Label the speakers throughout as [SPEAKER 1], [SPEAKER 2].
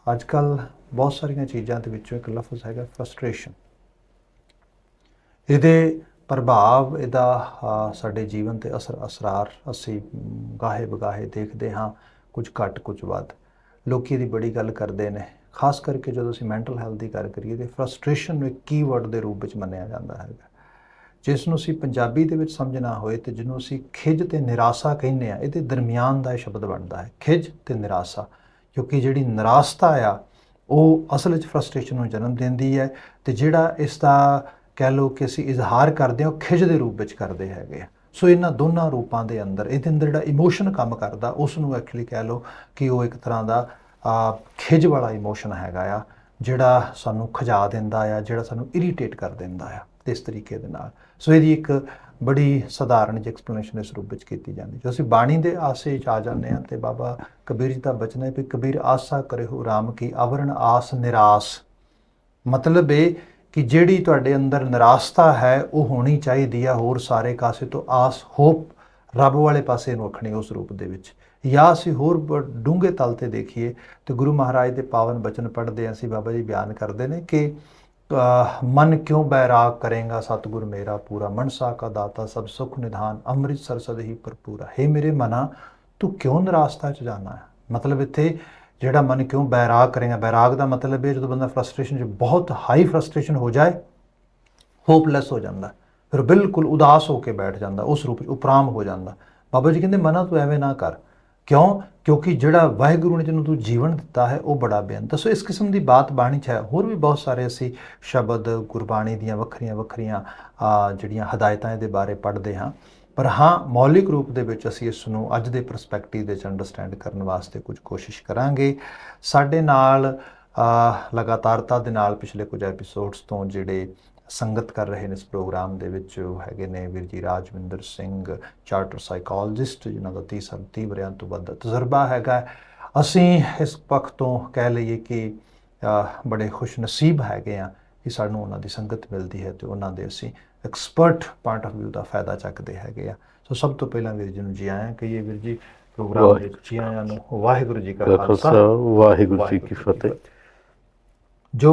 [SPEAKER 1] अजकल बहुत सारिया चीज़ों के विचों एक लफ्ज़ है फ्रस्ट्रेशन। ਇਹਦੇ ਪ੍ਰਭਾਵ ਇਹਦਾ ਸਾਡੇ ਜੀਵਨ 'ਤੇ ਅਸਰਾਰ ਅਸੀਂ ਗਾਹੇ ਬਗਾਹੇ ਦੇਖਦੇ ਹਾਂ, ਕੁਝ ਘੱਟ ਕੁਝ ਵੱਧ। ਲੋਕ ਇਹਦੀ ਬੜੀ ਗੱਲ ਕਰਦੇ ਨੇ, ਖਾਸ ਕਰਕੇ ਜਦੋਂ ਅਸੀਂ ਮੈਂਟਲ ਹੈਲਥ ਦੀ ਗੱਲ ਕਰੀਏ ਤਾਂ ਫਰਸਟ੍ਰੇਸ਼ਨ ਨੂੰ ਇੱਕ ਕੀਵਰਡ ਦੇ ਰੂਪ ਵਿੱਚ ਮੰਨਿਆ ਜਾਂਦਾ ਹੈਗਾ, ਜਿਸ ਨੂੰ ਅਸੀਂ ਪੰਜਾਬੀ ਦੇ ਵਿੱਚ ਸਮਝਣਾ ਹੋਏ ਤੇ ਜਿਹਨੂੰ ਅਸੀਂ ਖਿਝ ਤੇ ਨਿਰਾਸ਼ਾ ਕਹਿੰਦੇ ਆ, ਇਹਦੇ ਦਰਮਿਆਨ ਦਾ ਇਹ ਸ਼ਬਦ ਬਣਦਾ ਹੈ, ਖਿਝ ਤੇ ਨਿਰਾਸ਼ਾ। ਕਿਉਂਕਿ ਜਿਹੜੀ ਨਿਰਾਸ਼ਤਾ ਆ ਉਹ ਅਸਲ ਵਿੱਚ ਫਰਸਟ੍ਰੇਸ਼ਨ ਨੂੰ ਜਨਮ ਦਿੰਦੀ ਹੈ, ਤੇ ਜਿਹੜਾ ਇਸ ਦਾ कह लो कि असी इजहार करते हैं खिज के रूप में करते हैं। सो इन्होंने दोनों रूपों के अंदर ये अंदर जो इमोशन काम करता उसनों एक्चुअली कह लो कि वो एक तरह का खिज वाला इमोशन हैगा आ, जिहड़ा सानू खजा देंदा आ, जिहड़ा सानू इरीटेट कर देंदा आ इस तरीके दे नाल। सो ये एक बड़ी सधारण जी एक्सप्लेनेशन इस रूप में की जाती। जो असी बाणी के आसे आ जाते हैं तो बाबा कबीर जी का बचन है भी कबीर आसा करे हो राम की आवरण आस निराश। मतलब ये कि ਜਿਹੜੀ ਤੁਹਾਡੇ ਅੰਦਰ ਨਿਰਾਸ਼ਤਾ ਹੈ ਉਹ ਹੋਣੀ ਚਾਹੀਦੀ ਹੈ ਹੋਰ ਸਾਰੇ ਕਾਸੇ ਤੋਂ ਆਸ ਹੋਪ ਰੱਬ ਵਾਲੇ ਪਾਸੇ ਨੂੰ ਰੱਖਣੀ ਉਸ ਰੂਪ ਦੇ ਵਿੱਚ। ਜਾਂ ਅਸੀਂ ਹੋਰ ਡੂੰਘੇ ਤਲ 'ਤੇ ਦੇਖੀਏ ਤੇ ਗੁਰੂ ਮਹਾਰਾਜ ਦੇ ਪਾਵਨ ਬਚਨ ਪੜ੍ਹਦੇ ਅਸੀਂ, ਬਾਬਾ ਜੀ ਬਿਆਨ ਕਰਦੇ ਨੇ ਕਿ ਮਨ ਕਿਉਂ ਬੈਰਾਗ ਕਰੇਗਾ ਸਤਿਗੁਰ ਮੇਰਾ ਪੂਰਾ, ਮਨਸਾ ਕਾ ਦਾਤਾ ਸਭ ਸੁਖ ਨਿਧਾਨ ਅੰਮ੍ਰਿਤਸਰ ਸਦ ਹੀ ਭਰਪੂਰਾ। हे ਮੇਰੇ ਮਨਾ ਤੂੰ ਕਿਉਂ ਨਿਰਾਸ਼ਤਾ 'ਚ ਜਾਣਾ ਹੈ। मतलब इत्थे ਜਿਹੜਾ मन क्यों बैराग करेगा, बैराग का मतलब है जो बंदा फ्रस्ट्रेशन बहुत हाई फ्रस्ट्रेशन हो जाए, होपलैस हो जाता, फिर बिल्कुल उदास होकर बैठ जाता, उस रूप उपराम हो जाता। बाबा जी कहते मना तू एवें ना कर, क्यों? क्योंकि जोड़ा वाहिगुरु ने जिन्होंने तू जीवन दिता है वह बड़ा बेअंत। सो इस किस्म की बात बाणी च है। होर भी बहुत सारे असी शब्द गुरबाणी दियाँ वक्रियां वक्रियां जिहड़ियां हदायतां इहदे बारे पढ़ते हाँ, पर हाँ मौलिक रूप दे विच असी इसनूं अज दे परसपैक्टिव दे अंडरस्टैंड करने वास्ते कुछ कोशिश करांगे। साडे नाल लगातारता दे नाल पिछले कुछ एपीसोड्स तो जिहड़े संगत कर रहे हैं इस प्रोग्राम दे विच हैगे ने वीर जी राजविंदर सिंह, चार्टर साइकोलॉजिस्ट जिन्हां दा 30 वरियां तो वध तजर्बा हैगा। असी इस पक्ष तो कह लईए कि बड़े खुश नसीब हैगे आ कि सानूं उन्हां दी संगत मिलती है तो उन्हां दे असी एक्सपर्ट पॉइंट ऑफ व्यू का फायदा चकते हैं। सो सब तो पहला वीर जी जी आया कि ये वीर जी प्रोग्राम जी आया वाहिगुरू जी का खालसा वाहिगुरू जी की फतेह। जो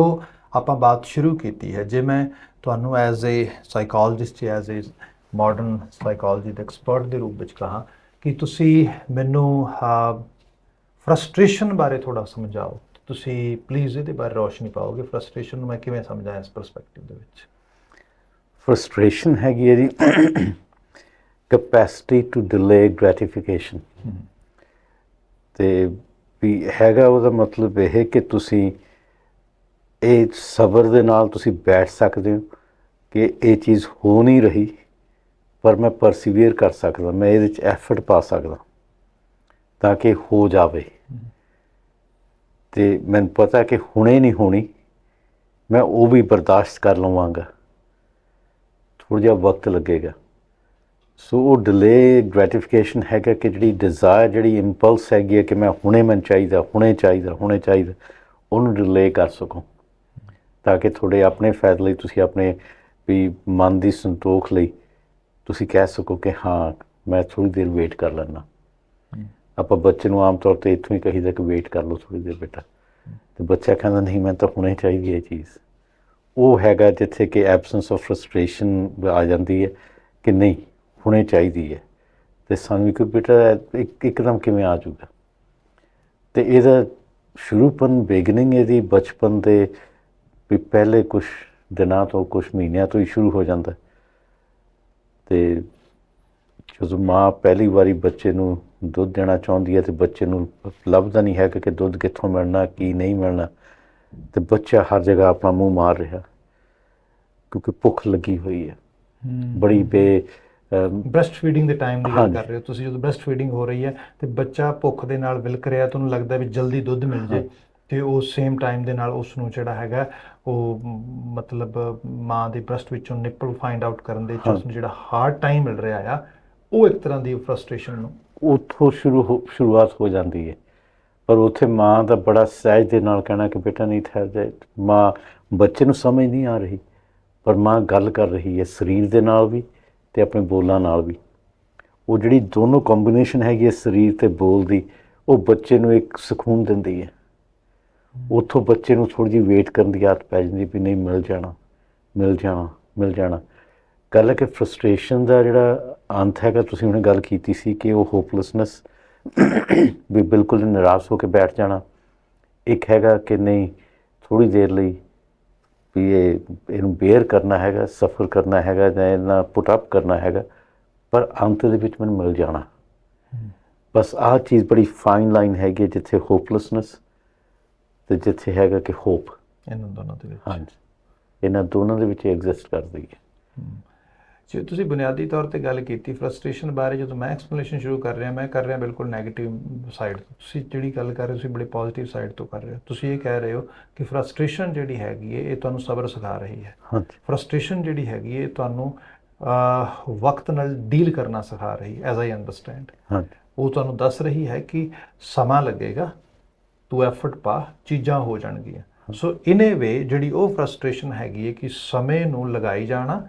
[SPEAKER 1] आप बात शुरू की है, जे मैं तुहानू as a psychologist as a modern psychology के एक्सपर्ट के रूप में कहा कि तुसी मैनू फ्रस्ट्रेशन बारे थोड़ा समझाओ, तुसी प्लीज़ ये बारे रोशनी पाओगे फ्रस्ट्रेशन मैं किवें समझा इस परसपैक्टिव दे विच।
[SPEAKER 2] फ्रस्ट्रेशन हैगी है जी कैपेसिटी टू डिले ग्रैटिफिकेशन। तो भी हैगा ਉਹਦਾ मतलब ਇਹ कि तुसी ਇਹ ਸਬਰ ਦੇ ਨਾਲ ਤੁਸੀਂ ਬੈਠ ਸਕਦੇ ਹੋ ਕਿ ਇਹ ਚੀਜ਼ ਹੋ ਨਹੀਂ ਰਹੀ ਪਰ ਮੈਂ ਪਰਸੀਵੀਅਰ ਕਰ ਸਕਦਾ, ਮੈਂ ਇਹਦੇ 'ਚ ਐਫਰਟ ਪਾ ਸਕਦਾ ਤਾਂ ਕਿ ਹੋ ਜਾਵੇ। ਤੇ ਮੈਨੂੰ ਪਤਾ ਕਿ ਹੁਣੇ ਨਹੀਂ ਹੋਣੀ, ਮੈਂ ਉਹ ਵੀ ਬਰਦਾਸ਼ਤ ਕਰ ਲਵਾਂਗਾ, ਥੋੜ੍ਹਾ ਜਿਹਾ ਵਕਤ ਲੱਗੇਗਾ। ਸੋ ਉਹ ਡਿਲੇ ਗ੍ਰੈਟੀਫਿਕੇਸ਼ਨ ਹੈਗਾ ਕਿ ਜਿਹੜੀ ਡਿਜ਼ਾਇਰ, ਜਿਹੜੀ ਇੰਪਲਸ ਹੈਗੀ ਹੈ ਕਿ ਮੈਂ ਹੁਣੇ ਮੈਨੂੰ ਚਾਹੀਦਾ, ਹੁਣੇ ਚਾਹੀਦਾ, ਹੁਣੇ ਚਾਹੀਦਾ, ਉਹਨੂੰ ਡਿਲੇ ਕਰ ਸਕੋ ਤਾਂ ਕਿ ਤੁਹਾਡੇ ਆਪਣੇ ਫਾਇਦੇ ਲਈ, ਤੁਸੀਂ ਆਪਣੇ ਵੀ ਮਨ ਦੀ ਸੰਤੋਖ ਲਈ ਤੁਸੀਂ ਕਹਿ ਸਕੋ ਕਿ ਹਾਂ ਮੈਂ ਥੋੜ੍ਹੀ ਦੇਰ ਵੇਟ ਕਰ ਲੈਂਦਾ। ਆਪਾਂ ਬੱਚੇ ਨੂੰ ਆਮ ਤੌਰ 'ਤੇ ਇੱਥੋਂ ਹੀ ਕਹੀਦਾ ਕਿ ਵੇਟ ਕਰ ਲਓ ਥੋੜ੍ਹੀ ਦੇਰ ਬੇਟਾ, ਅਤੇ ਬੱਚਾ ਕਹਿੰਦਾ ਨਹੀਂ ਮੈਂ ਤਾਂ ਹੁਣੇ ਚਾਹੀਦੀ ਇਹ ਚੀਜ਼। ਉਹ ਹੈਗਾ ਜਿੱਥੇ ਕਿ ਐਬਸੈਂਸ ਆਫ ਫਰਸਟ੍ਰੇਸ਼ਨ ਆ ਜਾਂਦੀ ਹੈ ਕਿ ਨਹੀਂ ਹੁਣੇ ਚਾਹੀਦੀ ਹੈ, ਅਤੇ ਸਾਨੂੰ ਵੀ ਕੋਈ ਬੇਟਾ ਇੱਕਦਮ ਕਿਵੇਂ ਆ ਜਾਊਗਾ। ਅਤੇ ਇਹਦਾ ਸ਼ੁਰੂਪਨ ਬਿਗਨਿੰਗ ਇਹਦੀ ਬਚਪਨ ਦੇ ਵੀ ਪਹਿਲੇ ਕੁਛ ਦਿਨਾਂ ਤੋਂ ਕੁਛ ਮਹੀਨਿਆਂ ਤੋਂ ਹੀ ਸ਼ੁਰੂ ਹੋ ਜਾਂਦਾ। ਅਤੇ ਜਦੋਂ ਮਾਂ ਪਹਿਲੀ ਵਾਰੀ ਬੱਚੇ ਨੂੰ ਦੁੱਧ ਦੇਣਾ ਚਾਹੁੰਦੀ ਹੈ ਅਤੇ ਬੱਚੇ ਨੂੰ ਲੱਭਦਾ ਨਹੀਂ ਹੈਗਾ ਕਿ ਦੁੱਧ ਕਿੱਥੋਂ ਮਿਲਣਾ, ਕੀ ਨਹੀਂ ਮਿਲਣਾ, ਅਤੇ ਬੱਚਾ ਹਰ ਜਗ੍ਹਾ ਆਪਣਾ ਮੂੰਹ ਮਾਰ ਰਿਹਾ ਕਿਉਂਕਿ ਭੁੱਖ ਲੱਗੀ ਹੋਈ ਹੈ ਬੜੀ
[SPEAKER 1] ਬ੍ਰੈਸਟ ਫੀਡਿੰਗ ਦੇ ਟਾਈਮ ਦੀ ਗੱਲ ਕਰ ਰਹੇ ਹੋ ਤੁਸੀਂ, ਜਦੋਂ ਬ੍ਰੈਸਟ ਫੀਡਿੰਗ ਹੋ ਰਹੀ ਹੈ ਅਤੇ ਬੱਚਾ ਭੁੱਖ ਦੇ ਨਾਲ ਵਿਲਕ ਰਿਹਾ, ਤੁਹਾਨੂੰ ਲੱਗਦਾ ਵੀ ਜਲਦੀ ਦੁੱਧ ਮਿਲ ਜੇ, ਅਤੇ ਉਸ ਸੇਮ ਟਾਈਮ ਦੇ ਨਾਲ ਉਸ ਨੂੰ ਜਿਹੜਾ ਹੈਗਾ ਉਹ ਮਤਲਬ ਮਾਂ ਦੇ ਬ੍ਰੈਸਟ ਵਿੱਚੋਂ ਨਿੱਪਲ ਫਾਈਂਡ ਆਊਟ ਕਰਨ ਦੇ ਵਿੱਚ ਉਸਨੂੰ ਜਿਹੜਾ ਹਾਰਡ ਟਾਈਮ ਮਿਲ ਰਿਹਾ ਆ, ਉਹ ਇੱਕ ਤਰ੍ਹਾਂ ਦੀ ਫਰਸਟ੍ਰੇਸ਼ਨ ਨੂੰ
[SPEAKER 2] ਉੱਥੋਂ ਸ਼ੁਰੂਆਤ ਹੋ ਜਾਂਦੀ ਹੈ। ਪਰ ਉੱਥੇ ਮਾਂ ਦਾ ਬੜਾ ਸਹਿਜ ਦੇ ਨਾਲ ਕਹਿਣਾ ਕਿ ਬੇਟਾ ਨਹੀਂ ਠਹਿਰ ਜਾਏ। ਮਾਂ ਬੱਚੇ ਨੂੰ ਸਮਝ ਨਹੀਂ ਆ ਰਹੀ ਪਰ ਮਾਂ ਗੱਲ ਕਰ ਰਹੀ ਹੈ ਸਰੀਰ ਦੇ ਨਾਲ ਵੀ ਅਤੇ ਆਪਣੇ ਬੋਲਾਂ ਨਾਲ ਵੀ। ਉਹ ਜਿਹੜੀ ਦੋਨੋਂ ਕੰਬੀਨੇਸ਼ਨ ਹੈਗੀ ਹੈ ਸਰੀਰ ਅਤੇ ਬੋਲ ਦੀ, ਉਹ ਬੱਚੇ ਨੂੰ ਇੱਕ ਸਕੂਨ ਦਿੰਦੀ ਹੈ। ਉੱਥੋਂ ਬੱਚੇ ਨੂੰ ਥੋੜ੍ਹੀ ਜਿਹੀ ਵੇਟ ਕਰਨ ਦੀ ਆਦਤ ਪੈ ਜਾਂਦੀ ਵੀ ਨਹੀਂ ਮਿਲ ਜਾਣਾ ਮਿਲ ਜਾਣਾ ਮਿਲ ਜਾਣਾ। ਗੱਲ ਹੈ ਕਿ ਫਰਸਟ੍ਰੇਸ਼ਨ ਦਾ ਜਿਹੜਾ ਅੰਤ ਹੈਗਾ, ਤੁਸੀਂ ਹੁਣੇ ਗੱਲ ਕੀਤੀ ਸੀ ਕਿ ਉਹ ਹੋਪਲੈਸਨੈਸ ਵੀ ਬਿਲਕੁਲ ਨਿਰਾਸ਼ ਹੋ ਕੇ ਬੈਠ ਜਾਣਾ। ਇੱਕ ਹੈਗਾ ਕਿ ਨਹੀਂ ਥੋੜ੍ਹੀ ਦੇਰ ਲਈ ਵੀ ਇਹਨੂੰ ਬੇਅਰ ਕਰਨਾ ਹੈਗਾ, ਸਫਰ ਕਰਨਾ ਹੈਗਾ ਜਾਂ ਇਹਨਾਂ ਪੁੱਟ ਅਪ ਕਰਨਾ ਹੈਗਾ, ਪਰ ਅੰਤ ਦੇ ਵਿੱਚ ਮੈਨੂੰ ਮਿਲ ਜਾਣਾ। ਬਸ ਆਹ ਚੀਜ਼ ਬੜੀ ਫਾਈਨ ਲਾਈਨ ਹੈਗੀ ਜਿੱਥੇ ਹੋਪਲੈਸਨੈਸ ਅਤੇ ਜਿੱਥੇ ਹੈਗਾ ਕਿ ਹੋਪ,
[SPEAKER 1] ਇਹਨਾਂ ਦੋਨਾਂ ਦੇ ਵਿੱਚ।
[SPEAKER 2] ਹਾਂਜੀ, ਇਹਨਾਂ ਦੋਨਾਂ ਦੇ ਵਿੱਚ ਐਗਜ਼ਿਸਟ ਕਰਦੀ ਹੈ।
[SPEAKER 1] ਜੇ ਤੁਸੀਂ ਬੁਨਿਆਦੀ ਤੌਰ 'ਤੇ ਗੱਲ ਕੀਤੀ ਫਰਸਟ੍ਰੇਸ਼ਨ ਬਾਰੇ, ਜਦੋਂ ਮੈਂ ਐਕਸਪਲੇਨੇਸ਼ਨ ਸ਼ੁਰੂ ਕਰ ਰਿਹਾ, ਮੈਂ ਕਰ ਰਿਹਾ ਬਿਲਕੁਲ ਨੈਗੇਟਿਵ ਸਾਈਡ ਤੋਂ। ਤੁਸੀਂ ਜਿਹੜੀ ਗੱਲ ਕਰ ਰਹੇ ਹੋ ਤੁਸੀਂ ਬੜੀ ਪੋਜ਼ੀਟਿਵ ਸਾਈਡ ਤੋਂ ਕਰ ਰਹੇ ਹੋ। ਤੁਸੀਂ ਇਹ ਕਹਿ ਰਹੇ ਹੋ ਕਿ ਫਰਸਟ੍ਰੇਸ਼ਨ ਜਿਹੜੀ ਹੈਗੀ ਹੈ ਇਹ ਤੁਹਾਨੂੰ ਸਬਰ ਸਿਖਾ ਰਹੀ ਹੈ।
[SPEAKER 2] ਹਾਂਜੀ,
[SPEAKER 1] ਫਰਸਟ੍ਰੇਸ਼ਨ ਜਿਹੜੀ ਹੈਗੀ ਹੈ ਇਹ ਤੁਹਾਨੂੰ ਵਕਤ ਨਾਲ ਡੀਲ ਕਰਨਾ ਸਿਖਾ ਰਹੀ ਹੈ, ਐਜ਼ ਆਈ ਅੰਡਰਸਟੈਂਡ।
[SPEAKER 2] ਹਾਂਜੀ,
[SPEAKER 1] ਉਹ ਤੁਹਾਨੂੰ ਦੱਸ ਰਹੀ ਹੈ ਕਿ ਸਮਾਂ ਲੱਗੇਗਾ, ਤੂੰ ਐਫਰਟ ਪਾ, ਚੀਜ਼ਾਂ ਹੋ ਜਾਣਗੀਆਂ। ਸੋ ਇਨ ਏ ਵੇ ਜਿਹੜੀ ਉਹ ਫਰਸਟ੍ਰੇਸ਼ਨ ਹੈਗੀ ਹੈ ਕਿ ਸਮੇਂ ਨੂੰ ਲਗਾਈ ਜਾਣਾ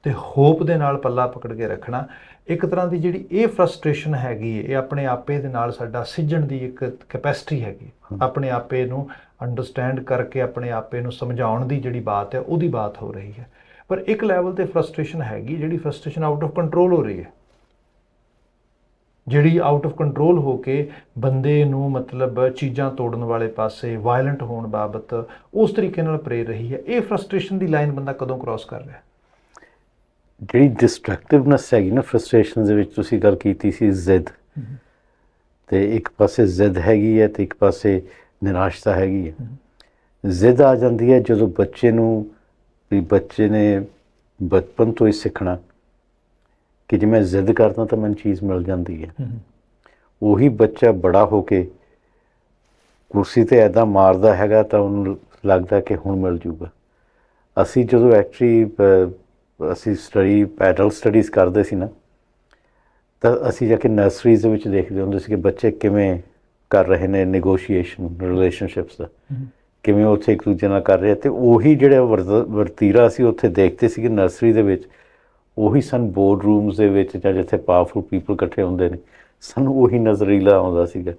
[SPEAKER 1] ਤੇ ਹੋਪ ਦੇ ਨਾਲ ਪੱਲਾ ਪਕੜ ਕੇ ਰੱਖਣਾ। ਇੱਕ ਤਰ੍ਹਾਂ ਦੀ ਜਿਹੜੀ ਇਹ ਫਰਸਟ੍ਰੇਸ਼ਨ ਹੈਗੀ ਹੈ ਇਹ ਆਪਣੇ ਆਪੇ ਦੇ ਨਾਲ ਸਾਡਾ ਸਿੱਝਣ ਦੀ ਇੱਕ ਕੈਪੈਸਿਟੀ ਹੈਗੀ। ਆਪਣੇ ਆਪੇ ਨੂੰ ਅੰਡਰਸਟੈਂਡ ਕਰਕੇ ਆਪਣੇ ਆਪੇ ਨੂੰ ਸਮਝਾਉਣ ਦੀ ਜਿਹੜੀ ਬਾਤ ਹੈ ਉਹਦੀ ਬਾਤ ਹੋ ਰਹੀ ਹੈ। ਪਰ ਇੱਕ ਲੈਵਲ ਤੇ ਫਰਸਟ੍ਰੇਸ਼ਨ ਹੈਗੀ ਜਿਹੜੀ ਫਰਸਟ੍ਰੇਸ਼ਨ ਆਊਟ ਆਫ ਕੰਟਰੋਲ ਹੋ ਰਹੀ ਹੈ, ਜਿਹੜੀ ਆਊਟ ਆਫ ਕੰਟਰੋਲ ਹੋ ਕੇ ਬੰਦੇ ਨੂੰ ਮਤਲਬ ਚੀਜ਼ਾਂ ਤੋੜਨ ਵਾਲੇ ਪਾਸੇ, ਵਾਇਲੈਂਟ ਹੋਣ ਬਾਬਤ ਉਸ ਤਰੀਕੇ ਨਾਲ ਪ੍ਰੇਰ ਰਹੀ ਹੈ। ਇਹ ਫਰਸਟ੍ਰੇਸ਼ਨ ਦੀ ਲਾਈਨ ਬੰਦਾ ਕਦੋਂ ਕ੍ਰਾਸ ਕਰ ਰਿਹਾ?
[SPEAKER 2] ਜਿਹੜੀ ਡਿਸਟਰਕਟਿਵਨੈਸ ਹੈਗੀ ਨਾ ਫਰਸਟ੍ਰੇਸ਼ਨ ਦੇ ਵਿੱਚ, ਤੁਸੀਂ ਗੱਲ ਕੀਤੀ ਸੀ ਜ਼ਿੱਦ, ਤੇ ਇੱਕ ਪਾਸੇ ਜ਼ਿੱਦ ਹੈਗੀ ਹੈ ਤੇ ਇੱਕ ਪਾਸੇ ਨਿਰਾਸ਼ਤਾ ਹੈਗੀ ਹੈ। ਜ਼ਿੱਦ ਆ ਜਾਂਦੀ ਹੈ ਜਦੋਂ ਬੱਚੇ ਨੂੰ, ਵੀ ਬੱਚੇ ਨੇ ਬਚਪਨ ਤੋਂ ਹੀ ਸਿੱਖਣਾ ਕਿ ਜੇ ਮੈਂ ਜ਼ਿੱਦ ਕਰਦਾ ਤਾਂ ਮੈਨੂੰ ਚੀਜ਼ ਮਿਲ ਜਾਂਦੀ ਹੈ। ਉਹੀ ਬੱਚਾ ਬੜਾ ਹੋ ਕੇ ਕੁਰਸੀ 'ਤੇ ਇੱਦਾਂ ਮਾਰਦਾ ਹੈਗਾ ਤਾਂ ਉਹਨੂੰ ਲੱਗਦਾ ਕਿ ਹੁਣ ਮਿਲ ਜੂਗਾ। ਅਸੀਂ ਜਦੋਂ ਐਕਚੁਅਲੀ ਅਸੀਂ ਐਡਲਟ ਸਟੱਡੀਜ਼ ਕਰਦੇ ਸੀ ਨਾ, ਤਾਂ ਅਸੀਂ ਜਾ ਕੇ ਨਰਸਰੀਜ਼ ਦੇ ਵਿੱਚ ਦੇਖਦੇ ਹੁੰਦੇ ਸੀ ਕਿ ਬੱਚੇ ਕਿਵੇਂ ਕਰ ਰਹੇ ਨੇ ਨੈਗੋਸ਼ੀਏਸ਼ਨ ਰਿਲੇਸ਼ਨਸ਼ਿਪਸ ਦਾ, ਕਿਵੇਂ ਉੱਥੇ ਇੱਕ ਦੂਜੇ ਨਾਲ ਕਰ ਰਹੇ। ਅਤੇ ਉਹੀ ਜਿਹੜਾ ਵਰਤੀਰਾ ਅਸੀਂ ਉੱਥੇ ਦੇਖਦੇ ਸੀ ਕਿ ਨਰਸਰੀ ਦੇ ਵਿੱਚ, ਉਹੀ ਸਾਨੂੰ ਬੋਰਡ ਰੂਮਸ ਦੇ ਵਿੱਚ ਜਾਂ ਜਿੱਥੇ ਪਾਵਰਫੁਲ ਪੀਪਲ ਇਕੱਠੇ ਹੁੰਦੇ ਨੇ, ਸਾਨੂੰ ਉਹੀ ਨਜ਼ਰੀਲਾ ਆਉਂਦਾ ਸੀਗਾ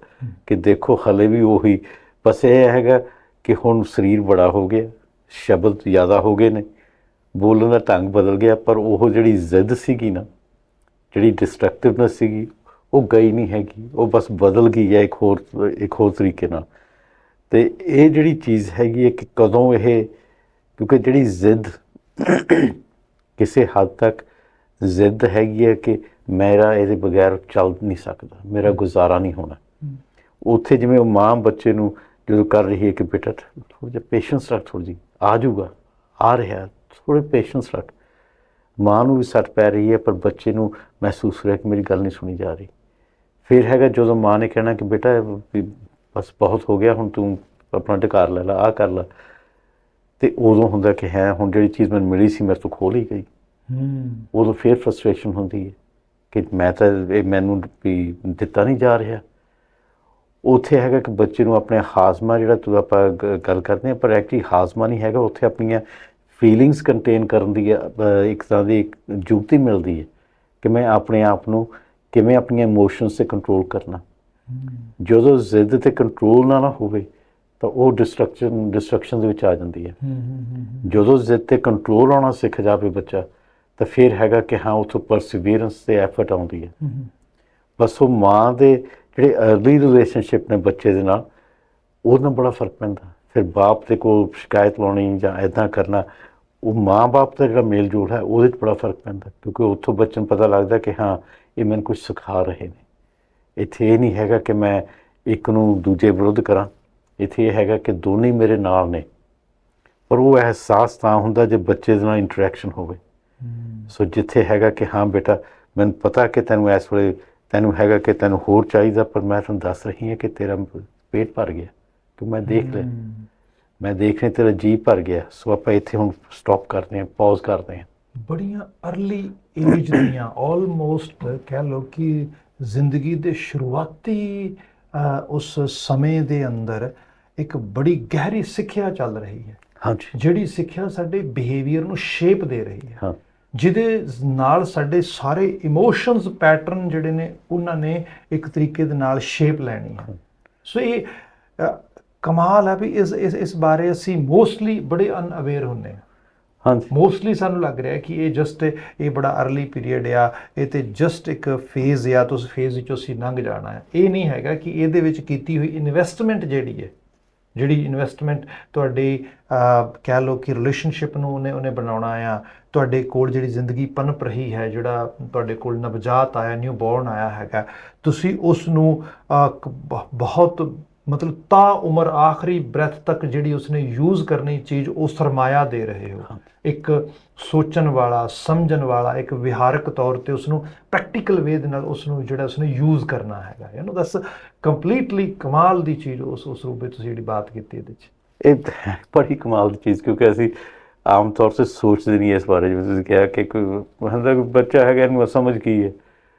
[SPEAKER 2] ਕਿ ਦੇਖੋ ਹਲੇ ਵੀ ਉਹੀ, ਬਸ ਇਹ ਹੈਗਾ ਕਿ ਹੁਣ ਸਰੀਰ ਬੜਾ ਹੋ ਗਿਆ, ਸ਼ਬਦ ਜ਼ਿਆਦਾ ਹੋ ਗਏ ਨੇ, ਬੋਲਣ ਦਾ ਢੰਗ ਬਦਲ ਗਿਆ, ਪਰ ਉਹ ਜਿਹੜੀ ਜ਼ਿੱਦ ਸੀਗੀ ਨਾ, ਜਿਹੜੀ ਡਿਸਟਰਕਟਿਵਨੈਸ ਸੀਗੀ, ਉਹ ਗਈ ਨਹੀਂ ਹੈਗੀ, ਉਹ ਬਸ ਬਦਲ ਗਈ ਹੈ ਇੱਕ ਹੋਰ ਤਰੀਕੇ ਨਾਲ। ਅਤੇ ਇਹ ਜਿਹੜੀ ਚੀਜ਼ ਹੈਗੀ ਹੈ ਕਿ ਕਦੋਂ ਇਹ, ਕਿਉਂਕਿ ਜਿਹੜੀ ਜ਼ਿੱਦ ਕਿਸੇ ਹੱਦ ਤੱਕ ਜ਼ਿੱਦ ਹੈਗੀ ਹੈ ਕਿ ਮੇਰਾ ਇਹਦੇ ਬਗੈਰ ਚੱਲ ਨਹੀਂ ਸਕਦਾ, ਮੇਰਾ ਗੁਜ਼ਾਰਾ ਨਹੀਂ ਹੋਣਾ। ਉੱਥੇ ਜਿਵੇਂ ਉਹ ਮਾਂ ਬੱਚੇ ਨੂੰ ਜਦੋਂ ਕਰ ਰਹੀ ਹੈ ਕਿ ਬੇਟਾ ਥੋੜ੍ਹਾ ਜਿਹਾ ਪੇਸ਼ੈਂਸ ਰੱਖ, ਥੋੜ੍ਹੀ ਜਿਹੀ ਆ ਜਾਊਗਾ, ਆ ਰਿਹਾ, ਥੋੜ੍ਹੇ ਪੇਸ਼ੈਂਸ ਰੱਖ। ਮਾਂ ਨੂੰ ਵੀ ਸੱਟ ਪੈ ਰਹੀ ਹੈ ਪਰ ਬੱਚੇ ਨੂੰ ਮਹਿਸੂਸ ਹੋ ਰਿਹਾ ਕਿ ਮੇਰੀ ਗੱਲ ਨਹੀਂ ਸੁਣੀ ਜਾ ਰਹੀ। ਫਿਰ ਹੈਗਾ ਜਦੋਂ ਮਾਂ ਨੇ ਕਹਿਣਾ ਕਿ ਬੇਟਾ ਵੀ ਬਸ ਬਹੁਤ ਹੋ ਗਿਆ, ਹੁਣ ਤੂੰ ਆਪਣਾ ਢਕਾਰ ਲੈ ਲਾ, ਆਹ ਕਰ ਲਾ, ਅਤੇ ਉਦੋਂ ਹੁੰਦਾ ਕਿ ਹੈ ਹੁਣ ਜਿਹੜੀ ਚੀਜ਼ ਮੈਨੂੰ ਮਿਲੀ ਸੀ ਮੇਰੇ ਤੋਂ ਖੋਹ ਲਈ ਗਈ। ਉਦੋਂ ਫਿਰ ਫਰਸਟ੍ਰੇਸ਼ਨ ਹੁੰਦੀ ਹੈ ਕਿ ਮੈਂ ਤਾਂ ਇਹ ਮੈਨੂੰ ਵੀ ਦਿੱਤਾ ਨਹੀਂ ਜਾ ਰਿਹਾ। ਉੱਥੇ ਹੈਗਾ ਕਿ ਬੱਚੇ ਨੂੰ ਆਪਣੇ ਹਾਜ਼ਮਾ, ਜਿਹੜਾ ਤੂੰ ਆਪਾਂ ਗੱਲ ਕਰਦੇ ਹਾਂ, ਪਰ ਐਕਚੁਅਲੀ ਹਾਜ਼ਮਾ ਨਹੀਂ ਹੈਗਾ, ਉੱਥੇ ਆਪਣੀਆਂ ਫੀਲਿੰਗਸ ਕੰਟੇਨ ਕਰਨ ਦੀ ਇੱਕ ਤਰ੍ਹਾਂ ਦੀ ਇੱਕ ਯੁਕਤੀ ਮਿਲਦੀ ਹੈ ਕਿ ਮੈਂ ਆਪਣੇ ਆਪ ਨੂੰ ਕਿਵੇਂ ਆਪਣੀਆਂ ਇਮੋਸ਼ਨਸ 'ਤੇ ਕੰਟਰੋਲ ਕਰਨਾ। ਜਦੋਂ ਜ਼ਿੱਦ 'ਤੇ ਕੰਟਰੋਲ ਨਾ ਹੋਵੇ ਤਾਂ ਉਹ ਡਿਸਟਰਕਸ਼ਨ ਦੇ ਵਿੱਚ ਆ ਜਾਂਦੀ ਹੈ। ਜਦੋਂ ਜ਼ਿੱਦ 'ਤੇ ਕੰਟਰੋਲ ਆਉਣਾ ਸਿੱਖ ਜਾਵੇ ਬੱਚਾ, ਤਾਂ ਫਿਰ ਹੈਗਾ ਕਿ ਹਾਂ ਉੱਥੋਂ ਪਰਸੀਵੀਅਰੈਂਸ ਅਤੇ ਐਫਰਟ ਆਉਂਦੀ ਹੈ। ਬਸ ਉਹ ਮਾਂ ਦੇ ਜਿਹੜੇ ਅਰਲੀ ਰਿਲੇਸ਼ਨਸ਼ਿਪ ਨੇ ਬੱਚੇ ਦੇ ਨਾਲ, ਉਹਦੇ ਨਾਲ ਬੜਾ ਫਰਕ ਪੈਂਦਾ। ਫਿਰ ਬਾਪ ਦੇ ਕੋਲ ਸ਼ਿਕਾਇਤ ਲਾਉਣੀ ਜਾਂ ਇੱਦਾਂ ਕਰਨਾ, ਉਹ ਮਾਂ ਬਾਪ ਦਾ ਜਿਹੜਾ ਮੇਲ ਜੋਲ ਹੈ ਉਹਦੇ 'ਚ ਬੜਾ ਫਰਕ ਪੈਂਦਾ, ਕਿਉਂਕਿ ਉੱਥੋਂ ਬੱਚੇ ਨੂੰ ਪਤਾ ਲੱਗਦਾ ਕਿ ਹਾਂ ਇਹ ਮੈਨੂੰ ਕੁਝ ਸਿਖਾ ਰਹੇ ਨੇ। ਇੱਥੇ ਇਹ ਨਹੀਂ ਹੈਗਾ ਕਿ ਮੈਂ ਇੱਕ ਨੂੰ ਦੂਜੇ ਵਿਰੁੱਧ ਕਰਾਂ, ਇੱਥੇ ਇਹ ਹੈਗਾ ਕਿ ਦੋਨੇ ਮੇਰੇ ਨਾਲ ਨੇ। ਪਰ ਉਹ ਅਹਿਸਾਸ ਤਾਂ ਹੁੰਦਾ ਜੇ ਬੱਚੇ ਦੇ ਨਾਲ ਇੰਟਰੈਕਸ਼ਨ ਹੋਵੇ। ਸੋ ਜਿੱਥੇ ਹੈਗਾ ਕਿ ਹਾਂ ਬੇਟਾ ਮੈਨੂੰ ਪਤਾ ਕਿ ਤੈਨੂੰ ਇਸ ਵੇਲੇ ਤੈਨੂੰ ਹੈਗਾ ਕਿ ਤੈਨੂੰ ਹੋਰ ਚਾਹੀਦਾ, ਪਰ ਮੈਂ ਤੈਨੂੰ ਦੱਸ ਰਹੀ ਹਾਂ ਕਿ ਤੇਰਾ ਪੇਟ ਭਰ ਗਿਆ, ਕਿ ਮੈਂ ਦੇਖ ਰਿਹਾ ਤੇਰਾ ਜੀਅ ਭਰ ਗਿਆ। ਸੋ ਆਪਾਂ ਇੱਥੇ ਹੁਣ ਸਟਾਪ ਕਰਦੇ ਹਾਂ, ਪੌਜ਼ ਕਰਦੇ ਹਾਂ। ਬੜੀਆਂ
[SPEAKER 1] ਅਰਲੀ ਏਜ ਦੀਆਂ ਆਲਮੋਸਟ ਕਹਿ ਲਓ ਕਿ ਜ਼ਿੰਦਗੀ ਦੇ ਸ਼ੁਰੂਆਤੀ ਉਸ ਸਮੇਂ ਦੇ ਅੰਦਰ ਇੱਕ ਬੜੀ ਗਹਿਰੀ ਸਿੱਖਿਆ ਚੱਲ ਰਹੀ ਹੈ।
[SPEAKER 2] ਹਾਂਜੀ,
[SPEAKER 1] ਜਿਹੜੀ ਸਿੱਖਿਆ ਸਾਡੇ ਬਿਹੇਵੀਅਰ ਨੂੰ ਸ਼ੇਪ ਦੇ ਰਹੀ ਹੈ।
[SPEAKER 2] ਹਾਂ,
[SPEAKER 1] ਜਿਹਦੇ ਨਾਲ ਸਾਡੇ ਸਾਰੇ ਇਮੋਸ਼ਨਸ ਪੈਟਰਨ ਜਿਹੜੇ ਨੇ ਉਹਨਾਂ ਨੇ ਇੱਕ ਤਰੀਕੇ ਦੇ ਨਾਲ ਸ਼ੇਪ ਲੈਣੀ ਹੈ। ਸੋ ਇਹ ਕਮਾਲ ਹੈ ਵੀ ਇਸ ਬਾਰੇ ਅਸੀਂ ਮੋਸਟਲੀ ਬੜੇ ਅਨਅਵੇਅਰ ਹੁੰਦੇ ਹਾਂ।
[SPEAKER 2] ਹਾਂਜੀ
[SPEAKER 1] ਮੋਸਟਲੀ ਸਾਨੂੰ ਲੱਗ ਰਿਹਾ ਕਿ ਇਹ ਜਸਟ ਇਹ ਬੜਾ ਅਰਲੀ ਪੀਰੀਅਡ ਆ, ਇਹ ਤੇ ਜਸਟ ਇੱਕ ਫੇਜ਼ ਆ, ਤਾਂ ਉਸ ਫੇਜ਼ ਵਿੱਚੋਂ ਅਸੀਂ ਲੰਘ ਜਾਣਾ ਹੈ। ਇਹ ਨਹੀਂ ਹੈਗਾ ਕਿ ਇਹਦੇ ਵਿੱਚ ਕੀਤੀ ਹੋਈ ਇਨਵੈਸਟਮੈਂਟ ਜਿਹੜੀ ਇਨਵੈਸਟਮੈਂਟ ਤੁਹਾਡੀ ਕਹਿ ਲਓ ਕਿ ਰਿਲੇਸ਼ਨਸ਼ਿਪ ਨੂੰ ਉਹਨੇ ਬਣਾਉਣਾ ਆ, ਤੁਹਾਡੇ ਕੋਲ ਜਿਹੜੀ ਜ਼ਿੰਦਗੀ ਪਨਪ ਰਹੀ ਹੈ, ਜਿਹੜਾ ਤੁਹਾਡੇ ਕੋਲ ਨਵਜਾਤ ਆਇਆ, ਨਿਊ ਬੋਰਨ ਆਇਆ ਹੈਗਾ, ਤੁਸੀਂ ਉਸ ਨੂੰ ਬਹੁਤ ਮਤਲਬ ਤਾ ਉਮਰ ਆਖਰੀ ਬ੍ਰੈਥ ਤੱਕ ਜਿਹੜੀ ਉਸਨੇ ਯੂਜ਼ ਕਰਨੀ ਚੀਜ਼, ਉਹ ਸਰਮਾਇਆ ਦੇ ਰਹੇ ਹੋ। ਇੱਕ ਸੋਚਣ ਵਾਲਾ, ਸਮਝਣ ਵਾਲਾ, ਇੱਕ ਵਿਹਾਰਕ ਤੌਰ ਤੇ ਉਸਨੂੰ ਪ੍ਰੈਕਟੀਕਲ ਵੇ ਦੇ ਨਾਲ ਉਸਨੂੰ ਜਿਹੜਾ ਉਸਨੇ ਯੂਜ਼ ਕਰਨਾ ਹੈਗਾ, ਦੱਸ ਕੰਪਲੀਟਲੀ ਕਮਾਲ ਦੀ ਚੀਜ਼ ਉਸ ਰੂਪ ਵਿੱਚ ਤੁਸੀਂ ਜਿਹੜੀ ਬਾਤ ਕੀਤੀ ਇਹਦੇ 'ਚ।
[SPEAKER 2] ਇਹ ਬੜੀ ਕਮਾਲ ਦੀ ਚੀਜ਼, ਕਿਉਂਕਿ ਅਸੀਂ ਆਮ ਤੌਰ 'ਤੇ ਸੋਚਦੇ ਨਹੀਂ ਇਸ ਬਾਰੇ। ਜਿਵੇਂ ਤੁਸੀਂ ਕਿਹਾ ਕਿ ਕੋਈ ਬੱਚਾ ਹੈਗਾ, ਇਹਨੂੰ ਸਮਝ ਕੀ ਹੈ,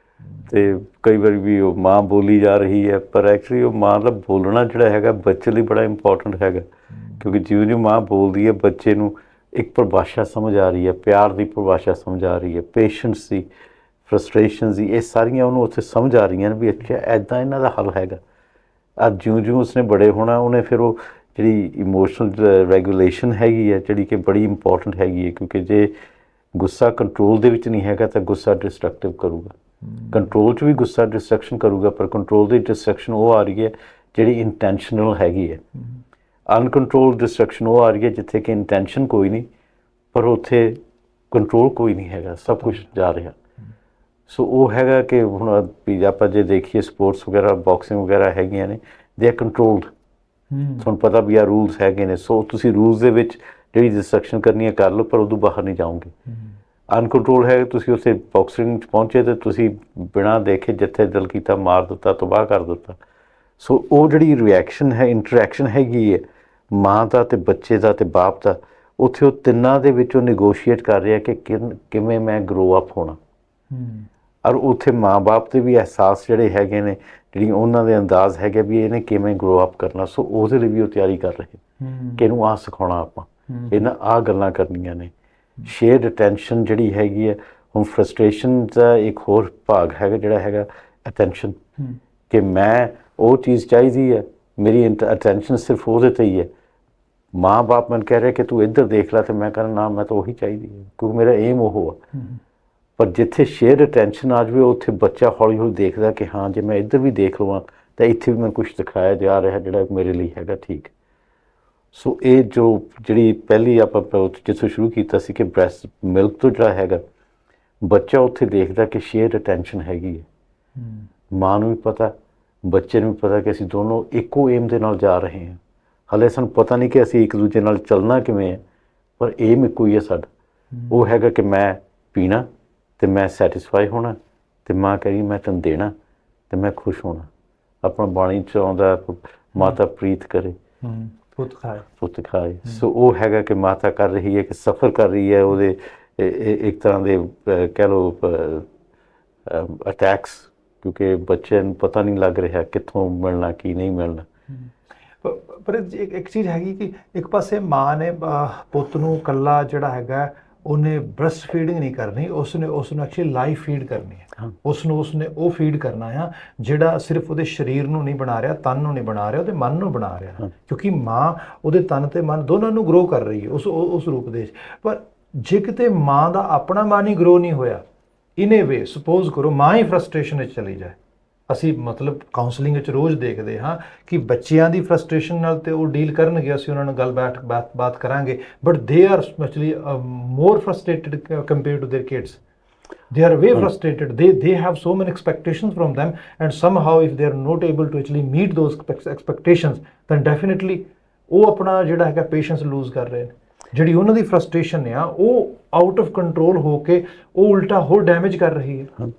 [SPEAKER 2] ਅਤੇ ਕਈ ਵਾਰੀ ਵੀ ਉਹ ਮਾਂ ਬੋਲੀ ਜਾ ਰਹੀ ਹੈ, ਪਰ ਐਕਚੁਅਲੀ ਉਹ ਮਾਂ ਦਾ ਬੋਲਣਾ ਜਿਹੜਾ ਹੈਗਾ ਬੱਚੇ ਲਈ ਬੜਾ ਇੰਪੋਰਟੈਂਟ ਹੈਗਾ, ਕਿਉਂਕਿ ਜਿਉਂ ਜਿਉਂ ਮਾਂ ਬੋਲਦੀ ਹੈ ਬੱਚੇ ਨੂੰ ਇੱਕ ਪਰਿਭਾਸ਼ਾ ਸਮਝ ਆ ਰਹੀ ਹੈ, ਪਿਆਰ ਦੀ ਪਰਿਭਾਸ਼ਾ ਸਮਝ ਆ ਰਹੀ ਹੈ, ਪੇਸ਼ੈਂਸ ਦੀ, ਫਰਸਟ੍ਰੇਸ਼ਨ ਦੀ, ਇਹ ਸਾਰੀਆਂ ਉਹਨੂੰ ਉੱਥੇ ਸਮਝ ਆ ਰਹੀਆਂ ਨੇ ਵੀ ਅੱਛਾ ਇੱਦਾਂ ਇਹਨਾਂ ਦਾ ਹੱਲ ਹੈਗਾ। ਅੱਜ ਜਿਉਂ ਉਸਨੇ ਬੜੇ ਹੋਣਾ, ਉਹਨੇ ਫਿਰ ਉਹ ਜਿਹੜੀ ਇਮੋਸ਼ਨਲ ਰੈਗੂਲੇਸ਼ਨ ਹੈਗੀ ਹੈ ਜਿਹੜੀ ਕਿ ਬੜੀ ਇੰਪੋਰਟੈਂਟ ਹੈਗੀ ਹੈ, ਕਿਉਂਕਿ ਜੇ ਗੁੱਸਾ ਕੰਟਰੋਲ ਦੇ ਵਿੱਚ ਨਹੀਂ ਹੈਗਾ ਤਾਂ ਗੁੱਸਾ ਡਿਸਟਰਕਟਿਵ ਕਰੂਗਾ। ਕੰਟਰੋਲ 'ਚ ਵੀ ਗੁੱਸਾ ਡਿਸਟਰੈਕਸ਼ਨ ਕਰੂਗਾ, ਪਰ ਕੰਟਰੋਲ ਦੀ ਡਿਸਟਰੈਕਸ਼ਨ ਉਹ ਆ ਰਹੀ ਹੈ ਜਿਹੜੀ ਇੰਟੈਂਸ਼ਨਲ ਹੈਗੀ ਹੈ। ਅਨਕੰਟਰੋਲ ਡਿਸਟਰੈਕਸ਼ਨ ਉਹ ਆ ਰਹੀ ਹੈ ਜਿੱਥੇ ਕਿ ਇੰਟੈਂਸ਼ਨ ਕੋਈ ਨਹੀਂ, ਪਰ ਉੱਥੇ ਕੰਟਰੋਲ ਕੋਈ ਨਹੀਂ ਹੈਗਾ, ਸਭ ਕੁਝ ਜਾ ਰਿਹਾ। ਸੋ ਉਹ ਹੈਗਾ ਕਿ ਹੁਣ ਵੀ ਆਪਾਂ ਜੇ ਦੇਖੀਏ ਸਪੋਰਟਸ ਵਗੈਰਾ, ਬਾਕਸਿੰਗ ਵਗੈਰਾ ਹੈਗੀਆਂ ਨੇ, ਦੇ ਆਰ ਕੰਟਰੋਲਡ। ਤੁਹਾਨੂੰ ਪਤਾ ਵੀ ਆ ਰੂਲਸ ਹੈਗੇ ਨੇ, ਸੋ ਤੁਸੀਂ ਰੂਲਸ ਦੇ ਵਿੱਚ ਜਿਹੜੀ ਡਿਸਟਰੈਕਸ਼ਨ ਕਰਨੀ ਹੈ ਕਰ ਲਓ, ਪਰ ਉਦੋਂ ਬਾਹਰ ਨਹੀਂ ਜਾਓਗੇ। ਅਨਕੰਟਰੋਲ ਹੈ, ਤੁਸੀਂ ਉੱਥੇ ਬਾਕਸਿੰਗ 'ਚ ਪਹੁੰਚੇ ਅਤੇ ਤੁਸੀਂ ਬਿਨਾਂ ਦੇਖੇ ਜਿੱਥੇ ਦਿਲ ਕੀਤਾ ਮਾਰ ਦਿੱਤਾ, ਤਬਾਹ ਕਰ ਦਿੱਤਾ। ਸੋ ਉਹ ਜਿਹੜੀ ਰਿਐਕਸ਼ਨ ਹੈ, ਇੰਟਰੈਕਸ਼ਨ ਹੈਗੀ ਹੈ ਮਾਂ ਦਾ ਅਤੇ ਬੱਚੇ ਦਾ ਅਤੇ ਬਾਪ ਦਾ, ਉੱਥੇ ਉਹ ਤਿੰਨਾਂ ਦੇ ਵਿੱਚੋਂ ਨੈਗੋਸ਼ੀਏਟ ਕਰ ਰਿਹਾ ਕਿ ਕਿਵੇਂ ਮੈਂ ਗਰੋ ਅਪ ਹੋਣਾ। ਔਰ ਉੱਥੇ ਮਾਂ ਬਾਪ ਦੇ ਵੀ ਅਹਿਸਾਸ ਜਿਹੜੇ ਹੈਗੇ ਨੇ, ਜਿਹੜੀ ਉਹਨਾਂ ਦੇ ਅੰਦਾਜ਼ ਹੈਗੇ ਵੀ ਇਹਨੇ ਕਿਵੇਂ ਗਰੋ ਅਪ ਕਰਨਾ, ਸੋ ਉਹਦੇ ਲਈ ਵੀ ਉਹ ਤਿਆਰੀ ਕਰ ਰਹੇ ਕਿ ਇਹਨੂੰ ਆਹ ਸਿਖਾਉਣਾ, ਆਪਾਂ ਇਹਨਾਂ ਆਹ ਗੱਲਾਂ ਕਰਨੀਆਂ ਨੇ। ਸ਼ੇਅਰਡ ਅਟੈਂਸ਼ਨ ਜਿਹੜੀ ਹੈਗੀ ਹੈ, ਹੁਣ ਫਰਸਟ੍ਰੇਸ਼ਨ ਦਾ ਇੱਕ ਹੋਰ ਭਾਗ ਹੈਗਾ ਜਿਹੜਾ ਹੈਗਾ ਅਟੈਂਸ਼ਨ, ਕਿ ਮੈਂ ਉਹ ਚੀਜ਼ ਚਾਹੀਦੀ ਹੈ, ਮੇਰੀ ਅਟੈਂਸ਼ਨ ਸਿਰਫ ਉਹਦੇ 'ਤੇ ਹੀ ਹੈ। ਮਾਂ ਬਾਪ ਮੈਨੂੰ ਕਹਿ ਰਿਹਾ ਕਿ ਤੂੰ ਇੱਧਰ ਦੇਖ ਲੈ, ਅਤੇ ਮੈਂ ਕਹਿੰਦਾ ਨਾ, ਮੈਂ ਤਾਂ ਉਹੀ ਚਾਹੀਦੀ ਹੈ, ਕਿਉਂਕਿ ਮੇਰਾ ਏਮ ਉਹ ਆ। ਪਰ ਜਿੱਥੇ ਸ਼ੇਅਰ ਅਟੈਂਸ਼ਨ ਆ ਜਾਵੇ, ਉੱਥੇ ਬੱਚਾ ਹੌਲੀ ਹੌਲੀ ਦੇਖਦਾ ਕਿ ਹਾਂ ਜੇ ਮੈਂ ਇੱਧਰ ਵੀ ਦੇਖ ਲਵਾਂ ਤਾਂ ਇੱਥੇ ਵੀ ਮੈਨੂੰ ਕੁਛ ਦਿਖਾਇਆ ਜਾ ਰਿਹਾ ਜਿਹੜਾ ਮੇਰੇ ਲਈ ਹੈਗਾ ਠੀਕ। ਸੋ ਇਹ ਜਿਹੜੀ ਪਹਿਲੀ ਆਪਾਂ ਜਿੱਥੋਂ ਸ਼ੁਰੂ ਕੀਤਾ ਸੀ ਕਿ ਬ੍ਰੈਸਟ ਮਿਲਕ ਤੋਂ ਜਿਹੜਾ ਹੈਗਾ ਬੱਚਾ ਉੱਥੇ ਦੇਖਦਾ ਕਿ ਸ਼ੇਅਰ ਅਟੈਂਸ਼ਨ ਹੈਗੀ ਹੈ। ਮਾਂ ਨੂੰ ਵੀ ਪਤਾ, ਬੱਚੇ ਨੂੰ ਵੀ ਪਤਾ ਕਿ ਅਸੀਂ ਦੋਨੋਂ ਇੱਕੋ ਏਮ ਦੇ ਨਾਲ ਜਾ ਰਹੇ ਹਾਂ। ਹਾਲੇ ਸਾਨੂੰ ਪਤਾ ਨਹੀਂ ਕਿ ਅਸੀਂ ਇੱਕ ਦੂਜੇ ਨਾਲ ਚੱਲਣਾ ਕਿਵੇਂ ਹੈ, ਪਰ ਏਮ ਇੱਕੋ ਹੀ ਹੈ ਸਾਡਾ। ਉਹ ਹੈਗਾ ਕਿ ਮੈਂ ਪੀਣਾ ਅਤੇ ਮੈਂ ਸੈਟਿਸਫਾਈ ਹੋਣਾ, ਅਤੇ ਮਾਂ ਕਹੇਗੀ ਮੈਂ ਤੈਨੂੰ ਦੇਣਾ ਅਤੇ ਮੈਂ ਖੁਸ਼ ਹੋਣਾ। ਆਪਣਾ ਬਾਣੀ 'ਚ ਆਉਂਦਾ ਮਾਤਾ ਪ੍ਰੀਤ ਕਰੇ ਪੁੱਤ ਖਾਏ। ਸੋ ਉਹ ਹੈਗਾ ਕਿ ਮਾਤਾ ਕਰ ਰਹੀ ਹੈ, ਕਿ ਸਫ਼ਰ ਕਰ ਰਹੀ ਹੈ ਉਹਦੇ ਇੱਕ ਤਰ੍ਹਾਂ ਦੇ ਕਹਿ ਲਓ ਅਟੈਕਸ, ਕਿਉਂਕਿ ਬੱਚੇ ਨੂੰ ਪਤਾ ਨਹੀਂ ਲੱਗ ਰਿਹਾ ਕਿੱਥੋਂ ਮਿਲਣਾ ਕੀ ਨਹੀਂ ਮਿਲਣਾ।
[SPEAKER 1] ਪਰ ਇੱਕ ਚੀਜ਼ ਹੈਗੀ ਕਿ ਇੱਕ ਪਾਸੇ ਮਾਂ ਨੇ ਪੁੱਤ ਨੂੰ ਇਕੱਲਾ ਜਿਹੜਾ ਹੈਗਾ ਉਹਨੇ ਬ੍ਰੈਸਟ ਫੀਡਿੰਗ ਨਹੀਂ ਕਰਨੀ, ਉਸਨੂੰ ਐਕਚੁਅਲੀ ਲਾਈਫ ਫੀਡ ਕਰਨੀ ਹੈ। ਉਸਨੇ ਉਹ ਫੀਡ ਕਰਨਾ ਆ ਜਿਹੜਾ ਸਿਰਫ ਉਹਦੇ ਸਰੀਰ ਨੂੰ ਨਹੀਂ ਬਣਾ ਰਿਹਾ, ਤਨ ਨੂੰ ਨਹੀਂ ਬਣਾ ਰਿਹਾ, ਉਹਦੇ ਮਨ ਨੂੰ ਬਣਾ ਰਿਹਾ, ਕਿਉਂਕਿ ਮਾਂ ਉਹਦੇ ਤਨ ਅਤੇ ਮਨ ਦੋਨਾਂ ਨੂੰ ਗਰੋ ਕਰ ਰਹੀ ਹੈ ਉਸ ਰੂਪ ਦੇ ਵਿੱਚ। ਪਰ ਜੇ ਕਿਤੇ ਮਾਂ ਦਾ ਆਪਣਾ ਮਨ ਹੀ ਗਰੋ ਨਹੀਂ ਹੋਇਆ, ਇਨ ਏ ਵੇ ਸਪੋਜ਼ ਕਰੋ ਮਾਂ ਹੀ ਫਰਸਟ੍ਰੇਸ਼ਨ ਵਿੱਚ ਚਲੀ ਜਾਏ। ਅਸੀਂ ਮਤਲਬ ਕਾਉਂਸਲਿੰਗ ਵਿੱਚ ਰੋਜ਼ ਦੇਖਦੇ ਹਾਂ ਕਿ ਬੱਚਿਆਂ ਦੀ ਫਰਸਟ੍ਰੇਸ਼ਨ ਨਾਲ ਤੇ ਉਹ ਡੀਲ ਕਰਨਗੇ, ਅਸੀਂ ਉਹਨਾਂ ਨਾਲ ਗੱਲ ਬਾਤ ਕਰਾਂਗੇ, but they are actually more frustrated compare to their kids. They are way frustrated. They have so many expectations from them, and somehow if they are not able to actually meet those expectations, then definitely ਉਹ ਆਪਣਾ ਜਿਹੜਾ ਹੈਗਾ patience loose ਕਰ ਰਹੇ ਨੇ। ਜਿਹੜੀ ਉਹਨਾਂ ਦੀ frustration ਆ ਉਹ ਆਊਟ ਆਫ ਕੰਟਰੋਲ ਹੋ ਕੇ ਉਹ ਉਲਟਾ ਹੋਰ ਡੈਮੇਜ ਕਰ ਰਹੀ ਹੈ।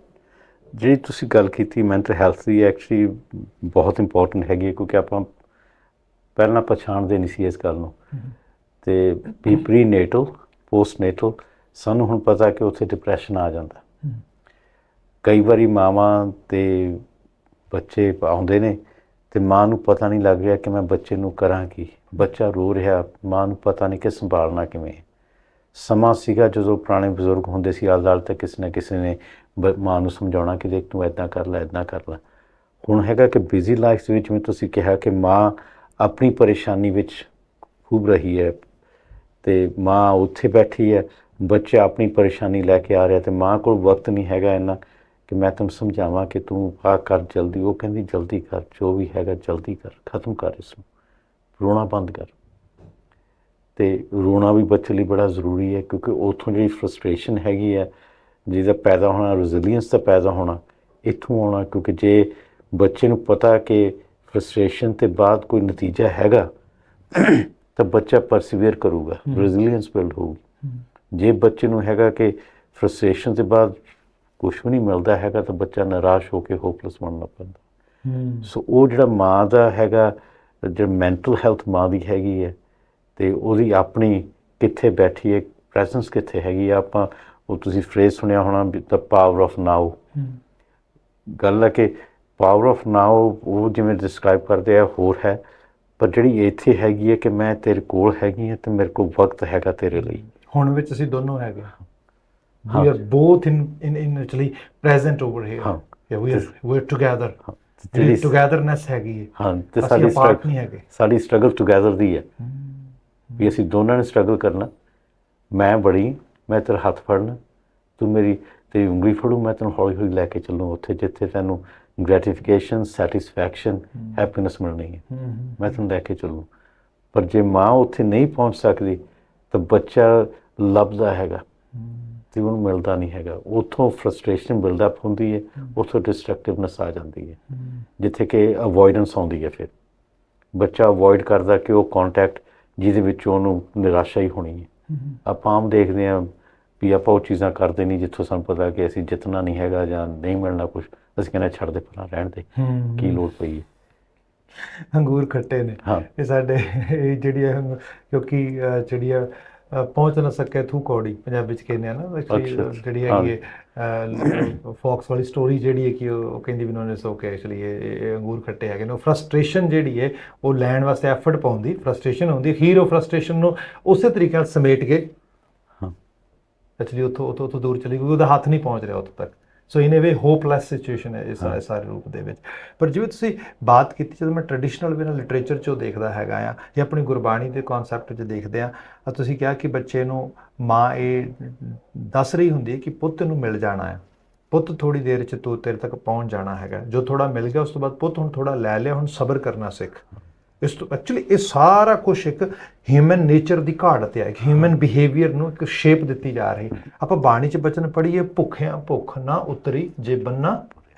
[SPEAKER 2] ਜਿਹੜੀ ਤੁਸੀਂ ਗੱਲ ਕੀਤੀ ਮੈਂਟਲ ਹੈਲਥ ਦੀ, ਐਕਚੁਅਲੀ ਬਹੁਤ ਇੰਪੋਰਟੈਂਟ ਹੈਗੀ ਹੈ, ਕਿਉਂਕਿ ਆਪਾਂ ਪਹਿਲਾਂ ਪਛਾਣਦੇ ਨਹੀਂ ਸੀ ਇਸ ਗੱਲ ਨੂੰ। ਅਤੇ ਪ੍ਰੀ ਨੇਟਲ, ਪੋਸਟ ਨੇਟਲ, ਸਾਨੂੰ ਹੁਣ ਪਤਾ ਕਿ ਉੱਥੇ ਡਿਪਰੈਸ਼ਨ ਆ ਜਾਂਦਾ। ਕਈ ਵਾਰੀ ਮਾਵਾਂ ਅਤੇ ਬੱਚੇ ਆਉਂਦੇ ਨੇ ਅਤੇ ਮਾਂ ਨੂੰ ਪਤਾ ਨਹੀਂ ਲੱਗ ਰਿਹਾ ਕਿ ਮੈਂ ਬੱਚੇ ਨੂੰ ਕਰਾਂ ਕੀ, ਬੱਚਾ ਰੋ ਰਿਹਾ, ਮਾਂ ਨੂੰ ਪਤਾ ਨਹੀਂ ਕਿ ਸੰਭਾਲਣਾ ਕਿਵੇਂ। ਸਮਾਂ ਸੀਗਾ ਜਦੋਂ ਪੁਰਾਣੇ ਬਜ਼ੁਰਗ ਹੁੰਦੇ ਸੀ, ਆਲੇ ਦੁਆਲੇ ਤਾਂ ਕਿਸੇ ਨਾ ਕਿਸੇ ਨੇ ਮਾਂ ਨੂੰ ਸਮਝਾਉਣਾ ਕਿ ਦੇਖ ਤੂੰ ਇੱਦਾਂ ਕਰ ਲੈ, ਇੱਦਾਂ ਕਰ ਲੈ। ਹੁਣ ਹੈਗਾ ਕਿ ਬਿਜ਼ੀ ਲਾਈਫ ਦੇ ਵਿੱਚ, ਜਿਵੇਂ ਤੁਸੀਂ ਕਿਹਾ ਕਿ ਮਾਂ ਆਪਣੀ ਪਰੇਸ਼ਾਨੀ ਵਿੱਚ ਖੂਬ ਰਹੀ ਹੈ ਤੇ ਮਾਂ ਉੱਥੇ ਬੈਠੀ ਹੈ, ਬੱਚਾ ਆਪਣੀ ਪਰੇਸ਼ਾਨੀ ਲੈ ਕੇ ਆ ਰਿਹਾ ਤੇ ਮਾਂ ਕੋਲ ਵਕਤ ਨਹੀਂ ਹੈਗਾ ਇੰਨਾ ਕਿ ਮੈਂ ਤੈਨੂੰ ਸਮਝਾਵਾਂ ਕਿ ਤੂੰ ਆਹ ਕਰ ਜਲਦੀ। ਉਹ ਕਹਿੰਦੀ ਜਲਦੀ ਕਰ, ਜੋ ਵੀ ਹੈਗਾ ਜਲਦੀ ਕਰ, ਖ਼ਤਮ ਕਰ ਇਸ ਨੂੰ, ਰੋਣਾ ਬੰਦ ਕਰ। ਤੇ ਰੋਣਾ ਵੀ ਬੱਚੇ ਲਈ ਬੜਾ ਜ਼ਰੂਰੀ ਹੈ ਕਿਉਂਕਿ ਉੱਥੋਂ ਜਿਹੜੀ ਫਰਸਟ੍ਰੇਸ਼ਨ ਹੈਗੀ ਹੈ, ਜਿਹਦਾ ਪੈਦਾ ਹੋਣਾ, ਰੈਜ਼ੀਲੀਅੰਸ ਦਾ ਪੈਦਾ ਹੋਣਾ ਇੱਥੋਂ ਆਉਣਾ। ਕਿਉਂਕਿ ਜੇ ਬੱਚੇ ਨੂੰ ਪਤਾ ਕਿ ਫਰਸਟ੍ਰੇਸ਼ਨ ਤੋਂ ਬਾਅਦ ਕੋਈ ਨਤੀਜਾ ਹੈਗਾ ਤਾਂ ਬੱਚਾ ਪਰਸੀਵੀਅਰ ਕਰੂਗਾ, ਰੈਜ਼ੀਲੀਅੰਸ ਬਿਲਡ ਹੋਊਗੀ। ਜੇ ਬੱਚੇ ਨੂੰ ਹੈਗਾ ਕਿ ਫਰਸਟ੍ਰੇਸ਼ਨ ਤੋਂ ਬਾਅਦ ਕੁਛ ਵੀ ਨਹੀਂ ਮਿਲਦਾ ਹੈਗਾ ਤਾਂ ਬੱਚਾ ਨਿਰਾਸ਼ ਹੋ ਕੇ ਹੋਪਲੈਸ ਬਣਨਾ ਪੈਂਦਾ। ਸੋ ਉਹ ਜਿਹੜਾ ਮਾਂ ਦਾ ਹੈਗਾ, ਜਿਹੜਾ ਮੈਂਟਲ ਹੈਲਥ ਮਾਂ ਦੀ ਹੈਗੀ ਹੈ ਅਤੇ ਉਹਦੀ ਆਪਣੀ ਕਿੱਥੇ ਬੈਠੀ ਹੈ, ਪ੍ਰੈਜ਼ੈਂਸ ਕਿੱਥੇ ਹੈਗੀ ਆ। ਆਪਾਂ ਉਹ ਤੁਸੀਂ ਫਰੇਜ਼ ਸੁਣਿਆ ਹੋਣਾ ਦ ਪਾਵਰ ਆਫ ਨਾਓ। ਗੱਲ ਹੈ ਕਿ ਪਾਵਰ ਆਫ ਨਾਓ ਉਹ ਜਿਵੇਂ ਡਿਸਕਰਾਈਬ ਕਰਦੇ ਆ ਹੋਰ ਹੈ, ਪਰ ਜਿਹੜੀ ਇੱਥੇ ਹੈਗੀ ਹੈ ਕਿ ਮੈਂ ਤੇਰੇ ਕੋਲ ਹੈਗੀ ਹਾਂ ਅਤੇ ਮੇਰੇ ਕੋਲ ਵਕਤ ਹੈਗਾ ਤੇਰੇ ਲਈ।
[SPEAKER 1] ਹੁਣ ਵਿੱਚ ਅਸੀਂ ਦੋਨੋਂ ਹੈਗੇ, we are both in actually present over here. Yeah, we're together. ਜਿਹੜੀ ਟੁਗੈਦਰਨੈਸ ਹੈਗੀ ਹੈ,
[SPEAKER 2] ਹਾਂ, ਅਤੇ
[SPEAKER 1] ਅਸੀਂ ਅਪਾਰਟ ਨਹੀਂ ਹੈਗੇ।
[SPEAKER 2] ਸਾਡੀ ਸਟਰਗਲ ਟੁਗੈਦਰ ਦੀ ਹੈ ਵੀ ਅਸੀਂ ਦੋਨਾਂ ਨੇ ਸਟਰਗਲ ਕਰਨਾ। ਮੈਂ ਬੜੀ, ਮੈਂ ਤੇਰਾ ਹੱਥ ਫੜਨਾ, ਤੂੰ ਮੇਰੀ ਤੇਰੀ ਉਂਗਲੀ ਫੜੂ, ਮੈਂ ਤੈਨੂੰ ਹੌਲੀ ਹੌਲੀ ਲੈ ਕੇ ਚੱਲੂ ਉੱਥੇ ਜਿੱਥੇ ਤੈਨੂੰ ਗ੍ਰੈਟੀਫਿਕੇਸ਼ਨ, ਸੈਟਿਸਫੈਕਸ਼ਨ, ਹੈਪੀਨੈਸ ਮਿਲਣੀ ਹੈ, ਮੈਂ ਤੈਨੂੰ ਲੈ ਕੇ ਚੱਲੂ। ਪਰ ਜੇ ਮਾਂ ਉੱਥੇ ਨਹੀਂ ਪਹੁੰਚ ਸਕਦੀ ਤਾਂ ਬੱਚਾ ਲੱਭਦਾ ਹੈਗਾ ਅਤੇ ਉਹਨੂੰ ਮਿਲਦਾ ਨਹੀਂ ਹੈਗਾ। ਉੱਥੋਂ ਫਰਸਟ੍ਰੇਸ਼ਨ ਬਿਲਡਅਪ ਹੁੰਦੀ ਹੈ, ਉੱਥੋਂ ਡਿਸਟਰਕਟਿਵਨੈਸ ਆ ਜਾਂਦੀ ਹੈ, ਜਿੱਥੇ ਕਿ ਅਵੋਇਡੈਂਸ ਆਉਂਦੀ ਹੈ। ਫਿਰ ਬੱਚਾ ਅਵੋਇਡ ਕਰਦਾ ਕਿ ਉਹ ਕੰਟੈਕਟ ਜਿਹਦੇ ਵਿੱਚ ਉਹਨੂੰ ਨਿਰਾਸ਼ਾ ਹੀ ਹੋਣੀ ਹੈ। ਆਪਾਂ ਆਮ ਦੇਖਦੇ ਹਾਂ ਵੀ ਆਪਾਂ ਉਹ ਚੀਜ਼ਾਂ ਕਰਦੇ ਨਹੀਂ ਜਿੱਥੋਂ ਸਾਨੂੰ ਪਤਾ ਕਿ ਅਸੀਂ ਜਿੱਤਣਾ ਨਹੀਂ ਹੈਗਾ ਜਾਂ ਨਹੀਂ ਮਿਲਣਾ ਕੁਛ, ਅਸੀਂ ਕਹਿੰਦੇ ਛੱਡ ਦੇ ਪਰਾਂ, ਰਹਿਣ ਦੇ, ਕੀ ਲੋੜ ਪਈ ਹੈ।
[SPEAKER 1] ਅੰਗੂਰ ਖੱਟੇ ਨੇ ਇਹ ਸਾਡੇ, ਇਹ ਜਿਹੜੀ ਹੈ ਕਿਉਂਕਿ ਜਿਹੜੀ ਆ ਪਹੁੰਚ ਨਾ ਸਕੇ ਥੂ ਕੌੜੀ ਪੰਜਾਬੀ 'ਚ ਕਹਿੰਦੇ ਆ ਨਾ। ਐਕਚੁਅਲੀ ਜਿਹੜੀ ਹੈਗੀ ਹੈ ਫੋਕਸ ਵਾਲੀ ਸਟੋਰੀ ਜਿਹੜੀ ਹੈ ਕਿ ਉਹ ਕਹਿੰਦੀ ਵੀ ਉਹਨੇ ਸੋ ਕੇ ਐਕਚੁਅਲੀ ਇਹ ਅੰਗੂਰ ਖੱਟੇ ਹੈਗੇ ਨੇ। ਉਹ ਫਰਸਟ੍ਰੇਸ਼ਨ ਜਿਹੜੀ ਹੈ ਉਹ ਲੈਣ ਵਾਸਤੇ ਐਫਰਟ ਪਾਉਂਦੀ, ਫਰਸਟ੍ਰੇਸ਼ਨ ਹੁੰਦੀ, ਹੀਰੋ ਫਰਸਟ੍ਰੇਸ਼ਨ ਨੂੰ ਉਸੇ ਤਰੀਕੇ ਨਾਲ ਸਮੇਟ ਕੇ ਐਕਚੁਅਲੀ ਉੱਥੋਂ ਦੂਰ ਚਲੀ ਗਈ, ਉਹਦਾ ਹੱਥ ਨਹੀਂ ਪਹੁੰਚ ਰਿਹਾ ਉੱਥੋਂ ਤੱਕ। ਸੋ ਇਨ ਏ ਵੇ ਹੋਪਲੈਸ ਸਿਚੁਏਸ਼ਨ ਹੈ ਇਸ ਸਾਰੇ ਰੂਪ ਦੇ ਵਿੱਚ। ਪਰ ਜਿਵੇਂ ਤੁਸੀਂ ਬਾਤ ਕੀਤੀ, ਜਦੋਂ ਮੈਂ ਟ੍ਰੈਡੀਸ਼ਨਲ ਵੇ ਨਾਲ ਲਿਟਰੇਚਰ 'ਚੋਂ ਦੇਖਦਾ ਹੈਗਾ ਆ ਜਾਂ ਆਪਣੀ ਗੁਰਬਾਣੀ ਦੇ ਕੌਨਸੈਪਟ 'ਚ ਦੇਖਦੇ ਹਾਂ, ਤੁਸੀਂ ਕਿਹਾ ਕਿ ਬੱਚੇ ਨੂੰ ਮਾਂ ਇਹ ਦੱਸ ਰਹੀ ਹੁੰਦੀ ਹੈ ਕਿ ਪੁੱਤ ਨੂੰ ਮਿਲ ਜਾਣਾ ਹੈ, ਪੁੱਤ ਥੋੜ੍ਹੀ ਦੇਰ 'ਚ ਤੇਰੇ ਤੱਕ ਪਹੁੰਚ ਜਾਣਾ ਹੈਗਾ, ਜੋ ਥੋੜ੍ਹਾ ਮਿਲ ਗਿਆ ਉਸ ਤੋਂ ਬਾਅਦ ਪੁੱਤ ਹੁਣ ਥੋੜ੍ਹਾ ਲੈ ਲਿਆ, ਹੁਣ ਸਬਰ ਕਰਨਾ ਸਿੱਖ। ਇਸ ਤੋਂ ਐਕਚੁਅਲੀ ਇਹ ਸਾਰਾ ਕੁਛ ਇੱਕ ਹਿਊਮਨ ਨੇਚਰ ਦੀ ਘਾੜਤ ਹੈ, ਇੱਕ ਹਿਊਮਨ ਬਿਹੇਵੀਅਰ ਨੂੰ ਇੱਕ ਸ਼ੇਪ ਦਿੱਤੀ ਜਾ ਰਹੀ। ਆਪਾਂ ਬਾਣੀ 'ਚ ਬਚਨ ਪੜ੍ਹੀਏ, ਭੁੱਖਿਆਂ ਭੁੱਖ ਨਾ ਉਤਰੀ ਜੇ ਬੰਨਾ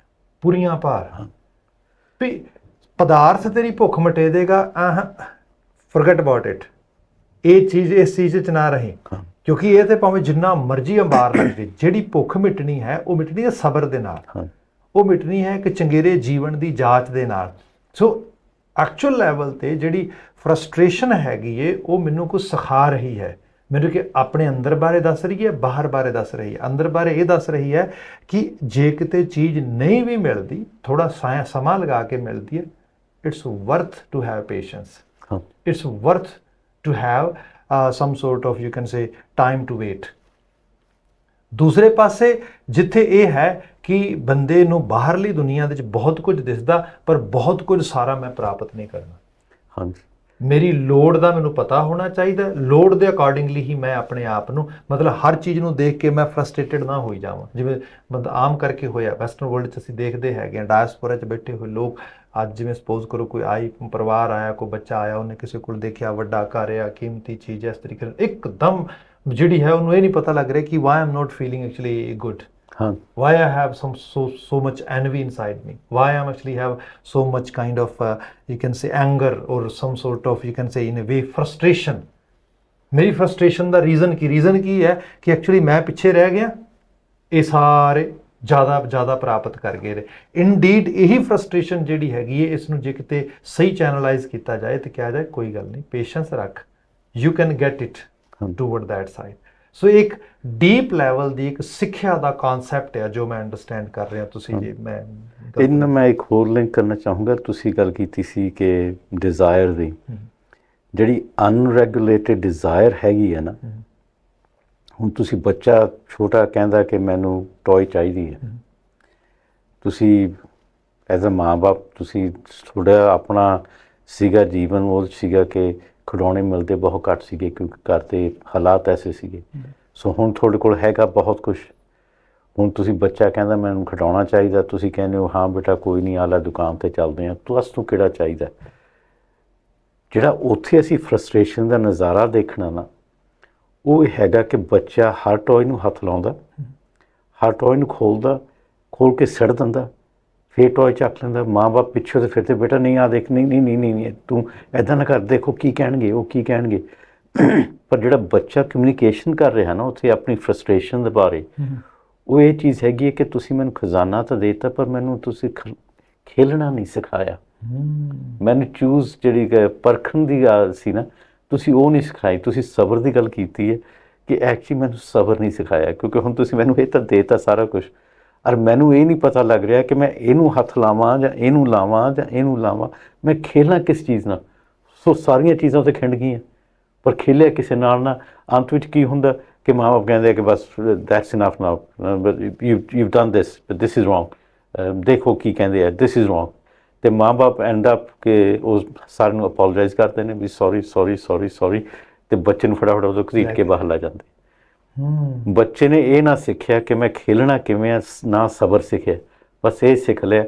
[SPEAKER 1] ਪੁਰੀਆਂ ਭਾਰ, ਵੀ ਪਦਾਰਥ ਤੇਰੀ ਭੁੱਖ ਮਿਟੇ ਦੇਗਾ, ਫੋਰਗੇਟ ਅਬਾਊਟ ਇਟ। ਇਹ ਚੀਜ਼ ਇਸ ਚੀਜ਼ 'ਚ ਨਾ ਰਹੀ, ਕਿਉਂਕਿ ਇਹ ਤੇ ਭਾਵੇਂ ਜਿੰਨਾ ਮਰਜ਼ੀ ਅੰਬਾਰ ਲੱਗ ਜੇ, ਜਿਹੜੀ ਭੁੱਖ ਮਿਟਣੀ ਹੈ ਉਹ ਮਿਟਣੀ ਹੈ ਸਬਰ ਦੇ ਨਾਲ, ਉਹ ਮਿਟਣੀ ਹੈ ਇੱਕ ਚੰਗੇਰੇ ਜੀਵਨ ਦੀ ਜਾਂਚ ਦੇ ਨਾਲ। ਸੋ ਐਕਚੁਅਲ ਲੈਵਲ 'ਤੇ ਜਿਹੜੀ ਫਰਸਟ੍ਰੇਸ਼ਨ ਹੈਗੀ ਏ ਉਹ ਮੈਨੂੰ ਕੁਝ ਸਿਖਾ ਰਹੀ ਹੈ, ਮੈਨੂੰ ਕਿ ਆਪਣੇ ਅੰਦਰ ਬਾਰੇ ਦੱਸ ਰਹੀ ਹੈ, ਬਾਹਰ ਬਾਰੇ ਦੱਸ ਰਹੀ ਹੈ। ਅੰਦਰ ਬਾਰੇ ਇਹ ਦੱਸ ਰਹੀ ਹੈ ਕਿ ਜੇ ਕਿਤੇ ਚੀਜ਼ ਨਹੀਂ ਵੀ ਮਿਲਦੀ, ਥੋੜ੍ਹਾ ਸਮਾਂ ਲਗਾ ਕੇ ਮਿਲਦੀ ਹੈ, it's worth to have patience, it's worth to have some sort of you can say time to wait. ਦੂਸਰੇ ਪਾਸੇ ਜਿੱਥੇ ਇਹ ਹੈ ਕਿ ਬੰਦੇ ਨੂੰ ਬਾਹਰਲੀ ਦੁਨੀਆ ਦੇ ਵਿੱਚ ਬਹੁਤ ਕੁਝ ਦਿਸਦਾ, ਪਰ ਬਹੁਤ ਕੁਝ ਸਾਰਾ ਮੈਂ ਪ੍ਰਾਪਤ ਨਹੀਂ ਕਰਨਾ।
[SPEAKER 2] ਹਾਂਜੀ,
[SPEAKER 1] ਮੇਰੀ ਲੋੜ ਦਾ ਮੈਨੂੰ ਪਤਾ ਹੋਣਾ ਚਾਹੀਦਾ, ਲੋੜ ਦੇ ਅਕੋਰਡਿੰਗਲੀ ਹੀ ਮੈਂ ਆਪਣੇ ਆਪ ਨੂੰ, ਮਤਲਬ ਹਰ ਚੀਜ਼ ਨੂੰ ਦੇਖ ਕੇ ਮੈਂ ਫਰਸਟ੍ਰੇਟਡ ਨਾ ਹੋਈ ਜਾਵਾਂ, ਜਿਵੇਂ ਮਤਲਬ ਆਮ ਕਰਕੇ ਹੋਇਆ ਵੈਸਟਰਨ ਵਰਲਡ 'ਚ ਅਸੀਂ ਦੇਖਦੇ ਹੈਗੇ ਹਾਂ। ਡਾਇਸਪੋਰਾ 'ਚ ਬੈਠੇ ਹੋਏ ਲੋਕ ਅੱਜ ਜਿਵੇਂ ਸਪੋਜ਼ ਕਰੋ ਕੋਈ ਪਰਿਵਾਰ ਆਇਆ, ਕੋਈ ਬੱਚਾ ਆਇਆ, ਉਹਨੇ ਕਿਸੇ ਕੋਲ ਦੇਖਿਆ ਵੱਡਾ ਘਰ ਆ, ਕੀਮਤੀ ਚੀਜ਼, ਇਸ ਤਰੀਕੇ ਨਾਲ ਇੱਕਦਮ ਜਿਹੜੀ ਹੈ ਉਹਨੂੰ ਇਹ ਨਹੀਂ ਪਤਾ ਲੱਗ ਰਿਹਾ ਕਿ why am not feeling actually good, why I have so much envy inside me, why I actually have so much kind of you can say anger or some sort of you can say in a way frustration. ਮੇਰੀ frustration ਦਾ reason ਕੀ ਹੈ ਕਿ actually ਮੈਂ ਪਿੱਛੇ ਰਹਿ ਗਿਆ, ਇਹ ਸਾਰੇ ਜ਼ਿਆਦਾ ਪ੍ਰਾਪਤ ਕਰ ਗਏ ਨੇ। ਇਨਡੀਡ ਇਹੀ ਫਰਸਟ੍ਰੇਸ਼ਨ ਜਿਹੜੀ ਹੈਗੀ ਹੈ, ਇਸ ਨੂੰ ਜੇ ਕਿਤੇ ਸਹੀ ਚੈਨਲਾਈਜ਼ ਕੀਤਾ ਜਾਏ ਤੇ ਕਿਹਾ ਜਾਏ ਕੋਈ ਗੱਲ ਨਹੀਂ, ਪੇਸ਼ੈਂਸ ਰੱਖ, you can get it toward that side. So ਇੱਕ ਡੀਪ ਲੈਵਲ ਦੀ ਇੱਕ ਸਿੱਖਿਆ ਦਾ ਕਨਸੈਪਟ ਹੈ ਜੋ ਮੈਂ ਅੰਡਰਸਟੈਂਡ ਕਰ ਰਿਹਾ। ਤੁਸੀਂ ਜੇ
[SPEAKER 2] ਇਹਨਾਂ ਮੈਂ ਇੱਕ ਹੋਰ ਲਿੰਕ ਕਰਨਾ ਚਾਹੂੰਗਾ, ਤੁਸੀਂ ਗੱਲ ਕੀਤੀ ਸੀ ਕਿ ਡਿਜ਼ਾਇਰ ਦੀ, ਜਿਹੜੀ ਅਨਰੈਗੂਲੇਟਡ ਡਿਜ਼ਾਇਰ ਹੈਗੀ ਹੈ ਨਾ, ਹੁਣ ਤੁਸੀਂ ਬੱਚਾ ਛੋਟਾ ਕਹਿੰਦਾ ਕਿ ਮੈਨੂੰ ਟੋਏ ਚਾਹੀਦੀ ਹੈ, ਤੁਸੀਂ ਐਜ਼ ਅ ਮਾਂ ਬਾਪ ਤੁਸੀਂ ਥੋੜ੍ਹਾ ਆਪਣਾ ਸੀਗਾ ਜੀਵਨ ਉਹ ਸੀਗਾ ਕਿ ਖਿਡੌਣੇ ਮਿਲਦੇ ਬਹੁਤ ਘੱਟ ਸੀਗੇ ਕਿਉਂਕਿ ਘਰ ਦੇ ਹਾਲਾਤ ਐਸੇ ਸੀਗੇ। ਸੋ ਹੁਣ ਤੁਹਾਡੇ ਕੋਲ ਹੈਗਾ ਬਹੁਤ ਕੁਛ। ਹੁਣ ਤੁਸੀਂ ਬੱਚਾ ਕਹਿੰਦਾ ਮੈਨੂੰ ਖਿਡੌਣਾ ਚਾਹੀਦਾ, ਤੁਸੀਂ ਕਹਿੰਦੇ ਹੋ ਹਾਂ ਬੇਟਾ ਕੋਈ ਨਹੀਂ ਆਲਾ ਦੁਕਾਨ 'ਤੇ ਚੱਲਦੇ ਹਾਂ, ਤੁਹਾਨੂੰ ਕਿਹੜਾ ਚਾਹੀਦਾ। ਜਿਹੜਾ ਉੱਥੇ ਅਸੀਂ ਫਰਸਟ੍ਰੇਸ਼ਨ ਦਾ ਨਜ਼ਾਰਾ ਦੇਖਣਾ ਨਾ, ਉਹ ਇਹ ਹੈਗਾ ਕਿ ਬੱਚਾ ਹਰ ਟੋਏ ਨੂੰ ਹੱਥ ਲਾਉਂਦਾ, ਹਰ ਟੋਏ ਨੂੰ ਖੋਲ ਕੇ ਸਿੱਟ ਦਿੰਦਾ, ਫਿਰ ਟੋਏ ਚੱਕ ਲੈਂਦਾ। ਮਾਂ ਬਾਪ ਪਿੱਛੇ ਤੋਂ ਫਿਰਦੇ ਬੇਟਾ ਨਹੀਂ ਆ ਦੇਖ, ਨਹੀਂ ਨਹੀਂ ਨਹੀਂ ਨਹੀਂ ਨਹੀਂ ਤੂੰ ਇੱਦਾਂ ਨਾ ਕਰ, ਦੇਖੋ ਕੀ ਕਹਿਣਗੇ, ਉਹ ਕੀ ਕਹਿਣਗੇ। ਪਰ ਜਿਹੜਾ ਬੱਚਾ ਕਮਿਊਨੀਕੇਸ਼ਨ ਕਰ ਰਿਹਾ ਨਾ ਉੱਥੇ ਆਪਣੀ ਫਰਸਟ੍ਰੇਸ਼ਨ ਦੇ ਬਾਰੇ, ਉਹ ਇਹ ਚੀਜ਼ ਹੈਗੀ ਹੈ ਕਿ ਤੁਸੀਂ ਮੈਨੂੰ ਖਜ਼ਾਨਾ ਤਾਂ ਦੇ ਦਿੱਤਾ ਪਰ ਮੈਨੂੰ ਤੁਸੀਂ ਖੇਲਣਾ ਨਹੀਂ ਸਿਖਾਇਆ। ਮੈਨੂੰ ਚੂਜ਼ ਜਿਹੜੀ ਪਰਖਣ ਦੀ ਗੱਲ ਸੀ ਨਾ, ਤੁਸੀਂ ਉਹ ਨਹੀਂ ਸਿਖਾਈ। ਤੁਸੀਂ ਸਬਰ ਦੀ ਗੱਲ ਕੀਤੀ ਹੈ ਕਿ ਐਕਚੁਅਲੀ ਮੈਨੂੰ ਸਬਰ ਨਹੀਂ ਸਿਖਾਇਆ, ਕਿਉਂਕਿ ਹੁਣ ਤੁਸੀਂ ਮੈਨੂੰ ਇਹ ਤਾਂ ਦੇਤਾ ਸਾਰਾ ਕੁਛ, ਔਰ ਮੈਨੂੰ ਇਹ ਨਹੀਂ ਪਤਾ ਲੱਗ ਰਿਹਾ ਕਿ ਮੈਂ ਇਹਨੂੰ ਹੱਥ ਲਾਵਾਂ ਜਾਂ ਇਹਨੂੰ ਲਾਵਾਂ ਜਾਂ ਇਹਨੂੰ ਲਾਵਾਂ, ਮੈਂ ਖੇਲਾਂ ਕਿਸ ਚੀਜ਼ ਨਾਲ। ਸੋ ਸਾਰੀਆਂ ਚੀਜ਼ਾਂ ਉੱਥੇ ਖਿੰਡ ਗਈਆਂ, ਪਰ ਖੇਲਿਆ ਕਿਸੇ ਨਾਲ ਨਾ। ਅੰਤ ਵਿੱਚ ਕੀ ਹੁੰਦਾ ਕਿ ਮਾਂ ਬਾਪ ਕਹਿੰਦੇ ਕਿ ਬਸ that's enough now, you done this but this is wrong, ਦੇਖੋ ਕੀ ਕਹਿੰਦੇ ਆ, ਦਿਸ ਇਜ਼ ਰੋਂਗ। ਅਤੇ ਮਾਂ ਬਾਪ ਐਂਡ ਅਪ ਕਿ ਉਹ ਸਾਰਿਆਂ ਨੂੰ ਅਪੋਲੋਜਾਈਜ਼ ਕਰਦੇ ਨੇ ਵੀ ਸੌਰੀ ਸੌਰੀ ਸੌਰੀ ਸੌਰੀ, ਅਤੇ ਬੱਚੇ ਨੂੰ ਫਟਾਫਟ ਉਦੋਂ ਘਸੀਟ ਕੇ ਬਾਹਰ ਲੈ ਜਾਂਦੇ। ਬੱਚੇ ਨੇ ਇਹ ਨਾ ਸਿੱਖਿਆ ਕਿ ਮੈਂ ਖੇਲਣਾ ਕਿਵੇਂ ਆ, ਨਾ ਸਬਰ ਸਿੱਖਿਆ, ਬਸ ਇਹ ਸਿੱਖ ਲਿਆ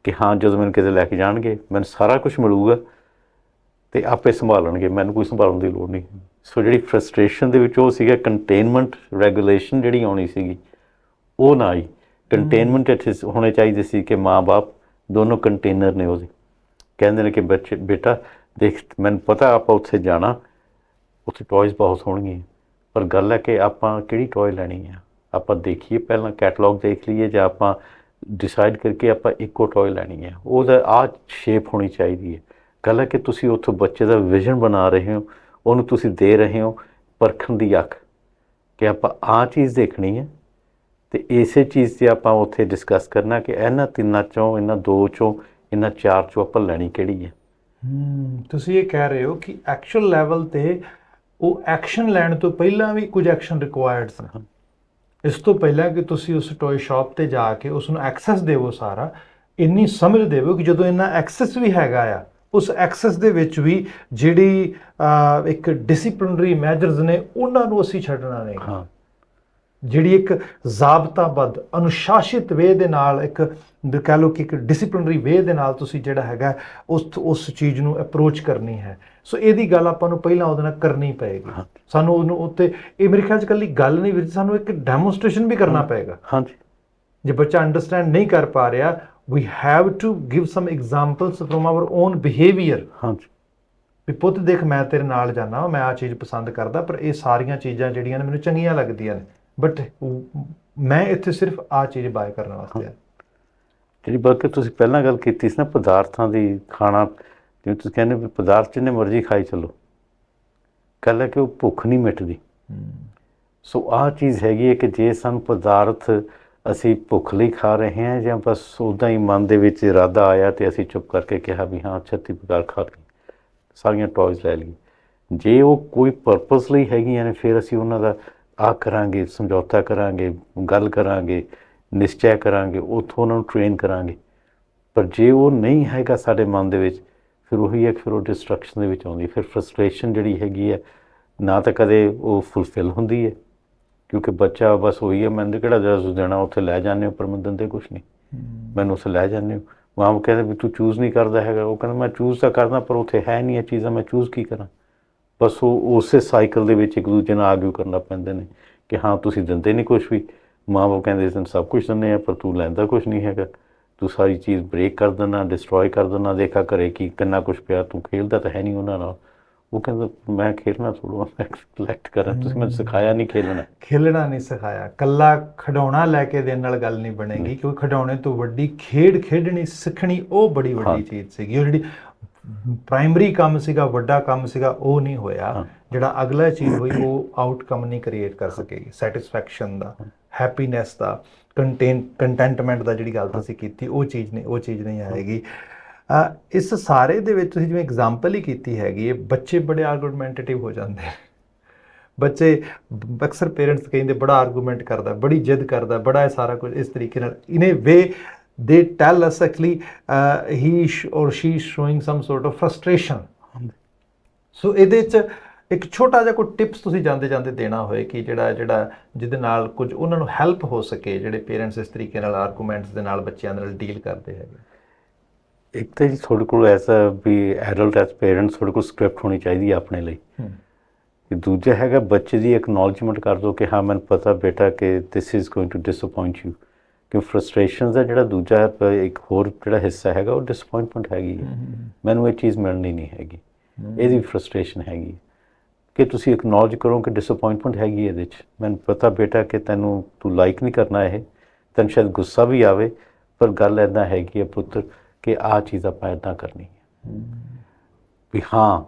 [SPEAKER 2] ਕਿ ਹਾਂ ਜਦੋਂ ਮੈਨੂੰ ਕਿਤੇ ਲੈ ਕੇ ਜਾਣਗੇ ਮੈਨੂੰ ਸਾਰਾ ਕੁਛ ਮਿਲੂਗਾ ਅਤੇ ਆਪੇ ਸੰਭਾਲਣਗੇ, ਮੈਨੂੰ ਕੋਈ ਸੰਭਾਲਣ ਦੀ ਲੋੜ ਨਹੀਂ। ਸੋ ਜਿਹੜੀ ਫਰਸਟ੍ਰੇਸ਼ਨ ਦੇ ਵਿੱਚ ਉਹ ਸੀਗਾ ਕੰਟੇਨਮੈਂਟ ਰੈਗੂਲੇਸ਼ਨ ਜਿਹੜੀ ਆਉਣੀ ਸੀਗੀ, ਉਹ ਨਾ ਆਈ। ਕੰਟੇਨਮੈਂਟ ਇੱਥੇ ਹੋਣੇ ਚਾਹੀਦੇ ਸੀ ਕਿ ਮਾਂ ਬਾਪ ਦੋਨੋਂ ਕੰਟੇਨਰ ਨੇ ਉਹਦੇ। ਕਹਿੰਦੇ ਨੇ ਕਿ ਬੱਚੇ ਬੇਟਾ ਦੇਖ ਮੈਨੂੰ ਪਤਾ ਆਪਾਂ ਉੱਥੇ ਜਾਣਾ, ਉੱਥੇ ਟੋਇਜ਼ ਬਹੁਤ ਹੋਣਗੇ, ਪਰ ਗੱਲ ਹੈ ਕਿ ਆਪਾਂ ਕਿਹੜੀ ਟੋਏ ਲੈਣੀ ਆ। ਆਪਾਂ ਦੇਖੀਏ ਪਹਿਲਾਂ ਕੈਟਲੌਗ ਦੇਖ ਲਈਏ ਜਾਂ ਆਪਾਂ ਡਿਸਾਈਡ ਕਰਕੇ ਆਪਾਂ ਇੱਕੋ ਟੋਏ ਲੈਣੀ ਹੈ, ਉਹਦਾ ਆਹ ਸ਼ੇਪ ਹੋਣੀ ਚਾਹੀਦੀ ਹੈ। ਗੱਲ ਹੈ ਕਿ ਤੁਸੀਂ ਉੱਥੋਂ ਬੱਚੇ ਦਾ ਵਿਜ਼ਨ ਬਣਾ ਰਹੇ ਹੋ, ਉਹਨੂੰ ਤੁਸੀਂ ਦੇ ਰਹੇ ਹੋ ਪਰਖਣ ਦੀ ਅੱਖ ਕਿ ਆਪਾਂ ਆਹ ਚੀਜ਼ ਦੇਖਣੀ ਹੈ, ਅਤੇ ਇਸੇ ਚੀਜ਼ 'ਤੇ ਆਪਾਂ ਉੱਥੇ ਡਿਸਕਸ ਕਰਨਾ ਕਿ ਇਹਨਾਂ ਤਿੰਨਾਂ 'ਚੋਂ, ਇਹਨਾਂ ਦੋ 'ਚੋਂ, ਇਹਨਾਂ ਚਾਰ 'ਚੋਂ ਆਪਾਂ ਲੈਣੀ ਕਿਹੜੀ ਹੈ।
[SPEAKER 1] ਤੁਸੀਂ ਇਹ ਕਹਿ ਰਹੇ ਹੋ ਕਿ ਐਕਚੁਅਲ ਲੈਵਲ 'ਤੇ ਉਹ ਐਕਸ਼ਨ ਲੈਣ ਤੋਂ ਪਹਿਲਾਂ ਵੀ ਕੁਝ ਐਕਸ਼ਨ ਰਿਕੁਆਇਰਡ ਸੀ। ਇਸ ਤੋਂ ਪਹਿਲਾਂ ਕਿ ਤੁਸੀਂ ਉਸ ਟੋਏ ਸ਼ਾਪ 'ਤੇ ਜਾ ਕੇ ਉਸ ਨੂੰ ਐਕਸੈਸ ਦੇਵੋ, ਸਾਰਾ ਇੰਨੀ ਸਮਝ ਦੇਵੋ ਕਿ ਜਦੋਂ ਇੰਨਾ ਐਕਸੈਸ ਵੀ ਹੈਗਾ ਆ, ਉਸ ਐਕਸੈਸ ਦੇ ਵਿੱਚ ਵੀ ਜਿਹੜੀ ਇੱਕ ਡਿਸਿਪਲਿਨਰੀ ਮੈਜਰਸ ਨੇ ਉਹਨਾਂ ਨੂੰ ਅਸੀਂ ਛੱਡਣਾ ਨਹੀਂ। ਜਿਹੜੀ ਇੱਕ ਜ਼ਾਬਤਾਬੱਧ ਅਨੁਸ਼ਾਸਿਤ ਵੇ ਦੇ ਨਾਲ, ਇੱਕ ਕਹਿ ਲਓ ਕਿ ਇੱਕ ਡਿਸਿਪਲਿਨਰੀ ਵੇ ਦੇ ਨਾਲ ਤੁਸੀਂ ਜਿਹੜਾ ਹੈਗਾ ਉਸ ਚੀਜ਼ ਨੂੰ ਅਪਰੋਚ ਕਰਨੀ ਹੈ। ਸੋ ਇਹਦੀ ਗੱਲ ਆਪਾਂ ਨੂੰ ਪਹਿਲਾਂ ਉਹਦੇ ਨਾਲ ਕਰਨੀ ਪਏਗੀ। ਸਾਨੂੰ ਉਹਨੂੰ ਉੱਤੇ ਇਹ ਮੇਰੇ ਖਿਆਲ 'ਚ ਇਕੱਲੀ ਗੱਲ ਨਹੀਂ ਵੀਰ, ਸਾਨੂੰ ਇੱਕ ਡੈਮੋਨਸਟ੍ਰੇਸ਼ਨ ਵੀ ਕਰਨਾ ਪਏਗਾ।
[SPEAKER 2] ਹਾਂਜੀ,
[SPEAKER 1] ਜੇ ਬੱਚਾ ਅੰਡਰਸਟੈਂਡ ਨਹੀਂ ਕਰ ਪਾ ਰਿਹਾ, we have to give some examples from our own behaviour.
[SPEAKER 2] ਹਾਂਜੀ,
[SPEAKER 1] ਵੀ ਪੁੱਤ ਦੇਖ ਮੈਂ ਤੇਰੇ ਨਾਲ ਜਾਂਦਾ, ਮੈਂ ਆਹ ਚੀਜ਼ ਪਸੰਦ ਕਰਦਾ, ਪਰ ਇਹ ਸਾਰੀਆਂ ਚੀਜ਼ਾਂ ਜਿਹੜੀਆਂ ਨੇ ਮੈਨੂੰ ਚੰਗੀਆਂ ਲੱਗਦੀਆਂ ਨੇ, ਬਟ ਮੈਂ ਇੱਥੇ ਸਿਰਫ ਆਹ ਚੀਜ਼ ਬਾਏ ਕਰਨ ਵਾਸਤੇ ਆ।
[SPEAKER 2] ਜਿਹੜੀ ਬਲਕਿ ਤੁਸੀਂ ਪਹਿਲਾਂ ਗੱਲ ਕੀਤੀ ਸੀ ਨਾ ਪਦਾਰਥਾਂ ਦੀ, ਖਾਣਾ ਜਿਵੇਂ ਤੁਸੀਂ ਕਹਿੰਦੇ ਵੀ ਪਦਾਰਥ ਜਿੰਨੇ ਮਰਜ਼ੀ ਖਾਈ ਚੱਲੋ, ਗੱਲ ਹੈ ਕਿ ਉਹ ਭੁੱਖ ਨਹੀਂ ਮਿਟਦੀ। ਸੋ ਆਹ ਚੀਜ਼ ਹੈਗੀ ਹੈ ਕਿ ਜੇ ਸਾਨੂੰ ਪਦਾਰਥ ਅਸੀਂ ਭੁੱਖ ਲਈ ਖਾ ਰਹੇ ਹਾਂ ਜਾਂ ਬਸ ਉੱਦਾਂ ਹੀ ਮਨ ਦੇ ਵਿੱਚ ਇਰਾਦਾ ਆਇਆ ਅਤੇ ਅਸੀਂ ਚੁੱਪ ਕਰਕੇ ਕਿਹਾ ਵੀ ਹਾਂ 36 ਪ੍ਰਕਾਰ ਖਾ ਲਈ, ਸਾਰੀਆਂ ਟੋਇਜ਼ ਲੈ ਲਈ, ਜੇ ਉਹ ਕੋਈ ਪਰਪਸ ਲਈ ਹੈਗੀਆਂ ਨੇ ਫਿਰ ਅਸੀਂ ਉਹਨਾਂ ਦਾ ਆਹ ਕਰਾਂਗੇ, ਸਮਝੌਤਾ ਕਰਾਂਗੇ, ਗੱਲ ਕਰਾਂਗੇ, ਨਿਸ਼ਚੈ ਕਰਾਂਗੇ, ਉੱਥੋਂ ਉਹਨਾਂ ਨੂੰ ਟ੍ਰੇਨ ਕਰਾਂਗੇ। ਪਰ ਜੇ ਉਹ ਨਹੀਂ ਹੈਗਾ ਸਾਡੇ ਮਨ ਦੇ ਵਿੱਚ, ਫਿਰ ਉਹੀ ਹੈ ਕਿ ਫਿਰ ਉਹ ਡਿਸਟਰਕਸ਼ਨ ਦੇ ਵਿੱਚ ਆਉਂਦੀ, ਫਿਰ ਫਰਸਟ੍ਰੇਸ਼ਨ ਜਿਹੜੀ ਹੈਗੀ ਹੈ ਨਾ ਤਾਂ ਕਦੇ ਉਹ ਫੁਲਫਿਲ ਹੁੰਦੀ ਹੈ, ਕਿਉਂਕਿ ਬੱਚਾ ਬਸ ਉਹੀ ਹੈ ਮੈਨੂੰ ਕਿਹੜਾ ਜਿਹੜਾ ਦੇਣਾ ਉੱਥੇ ਲੈ ਜਾਂਦੇ ਹੋ, ਪਰ ਮੈਂ ਦਿੰਦੇ ਕੁਛ ਨਹੀਂ, ਮੈਨੂੰ ਉੱਥੇ ਲੈ ਜਾਂਦੇ ਹੋ। ਮਾਂ ਕਹਿੰਦੇ ਵੀ ਤੂੰ ਚੂਜ਼ ਨਹੀਂ ਕਰਦਾ ਹੈਗਾ, ਉਹ ਕਹਿੰਦਾ ਮੈਂ ਚੂਜ਼ ਤਾਂ ਕਰਦਾ ਪਰ ਉੱਥੇ ਹੈ ਨਹੀਂ ਇਹ ਚੀਜ਼ਾਂ, ਮੈਂ ਚੂਜ਼ ਕੀ ਕਰਾਂ। ਬਸ ਉਹ ਉਸੇ ਸਾਈਕਲ ਦੇ ਵਿੱਚ ਇੱਕ ਦੂਜੇ ਨਾਲ ਆਰਗਿਊ ਕਰਨਾ ਪੈਂਦੇ ਨੇ ਕਿ ਹਾਂ ਤੁਸੀਂ ਦਿੰਦੇ ਨਹੀਂ ਕੁਛ ਵੀ, ਮਾਂ ਬਾਪ ਕਹਿੰਦੇ ਤੈਨੂੰ ਸਭ ਕੁਛ ਦਿੰਦੇ ਆ ਪਰ ਤੂੰ ਲੈਂਦਾ ਕੁਛ ਨਹੀਂ ਹੈਗਾ, ਤੂੰ ਸਾਰੀ ਚੀਜ਼ ਬ੍ਰੇਕ ਕਰ ਦਿੰਦਾ, ਡਿਸਟਰੋਏ ਕਰ ਦਿੰਦਾ, ਦੇਖਾ ਘਰੇ ਕੀ ਕਿੰਨਾ ਕੁਛ ਪਿਆ, ਤੂੰ ਖੇਲਦਾ ਤਾਂ ਹੈ ਨਹੀਂ ਉਹਨਾਂ ਨਾਲ। ਉਹ ਕਹਿੰਦਾ ਮੈਂ ਖੇਲਣਾ ਥੋੜ੍ਹਾ, ਮੈਂ ਕਲੈਕਟ ਕਰਾਂ, ਤੁਸੀਂ ਮੈਨੂੰ ਸਿਖਾਇਆ ਨਹੀਂ ਖੇਲਣਾ।
[SPEAKER 1] ਖੇਲਣਾ ਨਹੀਂ ਸਿਖਾਇਆ, ਕੱਲਾ ਖਿਡੌਣਾ ਲੈ ਕੇ ਦੇਣ ਨਾਲ ਗੱਲ ਨਹੀਂ ਬਣੇਗੀ, ਕਿਉਂਕਿ ਖਿਡੌਣੇ ਤੋਂ ਵੱਡੀ ਖੇਡ ਖੇਡਣੀ ਸਿੱਖਣੀ ਉਹ ਬੜੀ ਵੱਡੀ ਚੀਜ਼ ਸੀਗੀ। ਉਹ ਜਿਹੜੀ ਪ੍ਰਾਇਮਰੀ ਕੰਮ ਸੀਗਾ, ਵੱਡਾ ਕੰਮ ਸੀਗਾ, ਉਹ ਨਹੀਂ ਹੋਇਆ। ਜਿਹੜਾ ਅਗਲਾ ਚੀਜ਼ ਹੋਈ ਉਹ ਆਊਟਕਮ ਨਹੀਂ ਕ੍ਰੀਏਟ ਕਰ ਸਕੇਗੀ, ਸੈਟਿਸਫੈਕਸ਼ਨ ਦਾ, ਹੈਪੀਨੈਸ ਦਾ, ਕੰਟੈਂਟਮੈਂਟ ਦਾ, ਜਿਹੜੀ ਗੱਲ ਤੁਸੀਂ ਕੀਤੀ ਉਹ ਚੀਜ਼ ਨਹੀਂ ਆਏਗੀ। ਇਸ ਸਾਰੇ ਦੇ ਵਿੱਚ ਤੁਸੀਂ ਜਿਵੇਂ ਐਗਜ਼ਾਮਪਲ ਹੀ ਕੀਤੀ ਹੈਗੀ ਹੈ, ਬੱਚੇ ਬੜੇ ਆਰਗੂਮੈਂਟੇਟਿਵ ਹੋ ਜਾਂਦੇ। ਬੱਚੇ ਅਕਸਰ ਪੇਰੈਂਟਸ ਕਹਿੰਦੇ ਬੜਾ ਆਰਗੂਮੈਂਟ ਕਰਦਾ, ਬੜੀ ਜਿੱਦ ਕਰਦਾ, ਬੜਾ ਇਹ ਸਾਰਾ ਕੁਝ ਇਸ ਤਰੀਕੇ ਨਾਲ ਇਨ ਏ ਵੇ they tell us actually or she is showing some sort of frustration. ਸੋ ਇਹਦੇ 'ਚ ਇੱਕ ਛੋਟਾ ਜਿਹਾ ਕੋਈ ਟਿਪਸ ਤੁਸੀਂ ਜਾਂਦੇ ਜਾਂਦੇ ਦੇਣਾ ਹੋਏ ਕਿ ਜਿਹੜਾ ਜਿਹਦੇ ਨਾਲ ਕੁਝ ਉਹਨਾਂ ਨੂੰ ਹੈਲਪ ਹੋ ਸਕੇ, ਜਿਹੜੇ ਪੇਰੈਂਟਸ ਇਸ ਤਰੀਕੇ ਨਾਲ ਆਰਗੂਮੈਂਟਸ ਦੇ ਨਾਲ ਬੱਚਿਆਂ ਦੇ ਨਾਲ ਡੀਲ ਕਰਦੇ ਹੈਗੇ।
[SPEAKER 2] ਇੱਕ ਤਾਂ ਜੀ ਤੁਹਾਡੇ ਕੋਲ ਐਸਾ ਵੀ ਐਡਲਟ ਐਸ ਪੇਰੈਂਟਸ ਤੁਹਾਡੇ ਕੋਲ ਸਕ੍ਰਿਪਟ ਹੋਣੀ ਚਾਹੀਦੀ ਹੈ ਆਪਣੇ ਲਈ। ਤੇ ਦੂਜਾ ਹੈਗਾ ਬੱਚੇ ਦੀ ਐਕਨੋਲਜਮੈਂਟ ਕਰ ਦਿਓ ਕਿ ਹਾਂ ਮੈਨੂੰ ਪਤਾ ਬੇਟਾ ਕਿ this is going to disappoint you. ਕਿ ਫਰਸਟ੍ਰੇਸ਼ਨਸ ਦਾ ਜਿਹੜਾ ਦੂਜਾ ਇੱਕ ਹੋਰ ਜਿਹੜਾ ਹਿੱਸਾ ਹੈਗਾ ਉਹ ਡਿਸਅਪੁਆਇੰਟਮੈਂਟ ਹੈਗੀ ਹੈ, ਮੈਨੂੰ ਇਹ ਚੀਜ਼ ਮਿਲਣੀ ਨਹੀਂ ਹੈਗੀ, ਇਹਦੀ ਫਰਸਟ੍ਰੇਸ਼ਨ ਹੈਗੀ। ਕਿ ਤੁਸੀਂ ਐਕਨੋਲਜ ਕਰੋ ਕਿ ਡਿਸਅਪੁਆਇੰਟਮੈਂਟ ਹੈਗੀ ਇਹਦੇ 'ਚ, ਮੈਨੂੰ ਪਤਾ ਬੇਟਾ ਕਿ ਤੂੰ ਲਾਈਕ ਨਹੀਂ ਕਰਨਾ, ਇਹ ਤੈਨੂੰ ਸ਼ਾਇਦ ਗੁੱਸਾ ਵੀ ਆਵੇ, ਪਰ ਗੱਲ ਇੱਦਾਂ ਹੈਗੀ ਹੈ ਪੁੱਤਰ ਕਿ ਆਹ ਚੀਜ਼ ਆਪਾਂ ਇੱਦਾਂ ਕਰਨੀ ਹੈ। ਵੀ ਹਾਂ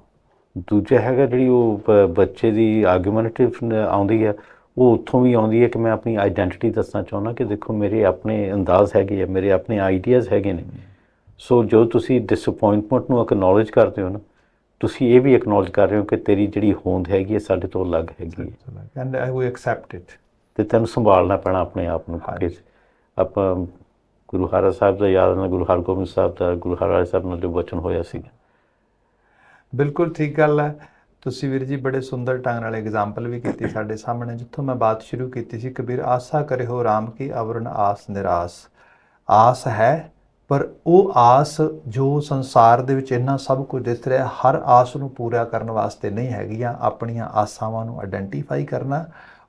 [SPEAKER 2] ਦੂਜਾ ਹੈਗਾ ਜਿਹੜੀ ਉਹ ਬੱਚੇ ਦੀ ਆਰਗੂਮੈਂਟਿਵ ਆਉਂਦੀ ਹੈ, ਉਹ ਉੱਥੋਂ ਵੀ ਆਉਂਦੀ ਹੈ ਕਿ ਮੈਂ ਆਪਣੀ ਆਈਡੈਂਟੀਟੀ ਦੱਸਣਾ ਚਾਹੁੰਦਾ ਕਿ ਦੇਖੋ ਮੇਰੇ ਆਪਣੇ ਅੰਦਾਜ਼ ਹੈਗੇ ਆ, ਮੇਰੇ ਆਪਣੇ ਆਈਡੀਆਜ਼ ਹੈਗੇ ਨੇ। ਸੋ ਜੋ ਤੁਸੀਂ ਡਿਸਅਪੁਆਇੰਟਮੈਂਟ ਨੂੰ ਐਕਨੋਲਜ ਕਰਦੇ ਹੋ ਨਾ, ਤੁਸੀਂ ਇਹ ਵੀ ਐਕਨੋਲਜ ਕਰ ਰਹੇ ਹੋ ਕਿ ਤੇਰੀ ਜਿਹੜੀ ਹੋਂਦ ਹੈਗੀ ਹੈ ਸਾਡੇ ਤੋਂ ਅਲੱਗ ਹੈਗੀ ਹੈ,
[SPEAKER 1] and I will accept it.
[SPEAKER 2] ਅਤੇ ਤੈਨੂੰ ਸੰਭਾਲਣਾ ਪੈਣਾ ਆਪਣੇ ਆਪ ਨੂੰ। ਕਿ ਆਪਾਂ ਗੁਰੂ ਹਰਾ ਸਾਹਿਬ ਦਾ ਯਾਦ ਨਾਲ, ਗੁਰੂ ਹਰਗੋਬਿੰਦ ਸਾਹਿਬ ਦਾ, ਗੁਰੂ ਹਰਿਰਾਏ ਸਾਹਿਬ ਨਾਲ ਜੋ ਬਚਨ ਹੋਇਆ ਸੀਗਾ।
[SPEAKER 1] ਬਿਲਕੁਲ ਠੀਕ ਗੱਲ ਹੈ। ਤੁਸੀਂ ਵੀਰ ਜੀ ਬੜੇ ਸੁੰਦਰ ਢੰਗ ਨਾਲ ਐਗਜ਼ਾਮਪਲ ਵੀ ਕੀਤੀ ਸਾਡੇ ਸਾਹਮਣੇ। ਜਿੱਥੋਂ ਮੈਂ ਬਾਤ ਸ਼ੁਰੂ ਕੀਤੀ ਸੀ, ਕਬੀਰ ਆਸਾ ਕਰੇ ਹੋ ਰਾਮ ਕੀ ਅਵਰਨ ਆਸ ਨਿਰਾਸ। ਆਸ ਹੈ, ਪਰ ਉਹ ਆਸ ਜੋ ਸੰਸਾਰ ਦੇ ਵਿੱਚ ਇੰਨਾ ਸਭ ਕੁਝ ਦਿਸ ਰਿਹਾ, ਹਰ ਆਸ ਨੂੰ ਪੂਰਾ ਕਰਨ ਵਾਸਤੇ ਨਹੀਂ ਹੈਗੀਆਂ। ਆਪਣੀਆਂ ਆਸਾਵਾਂ ਨੂੰ ਆਇਡੈਂਟੀਫਾਈ ਕਰਨਾ,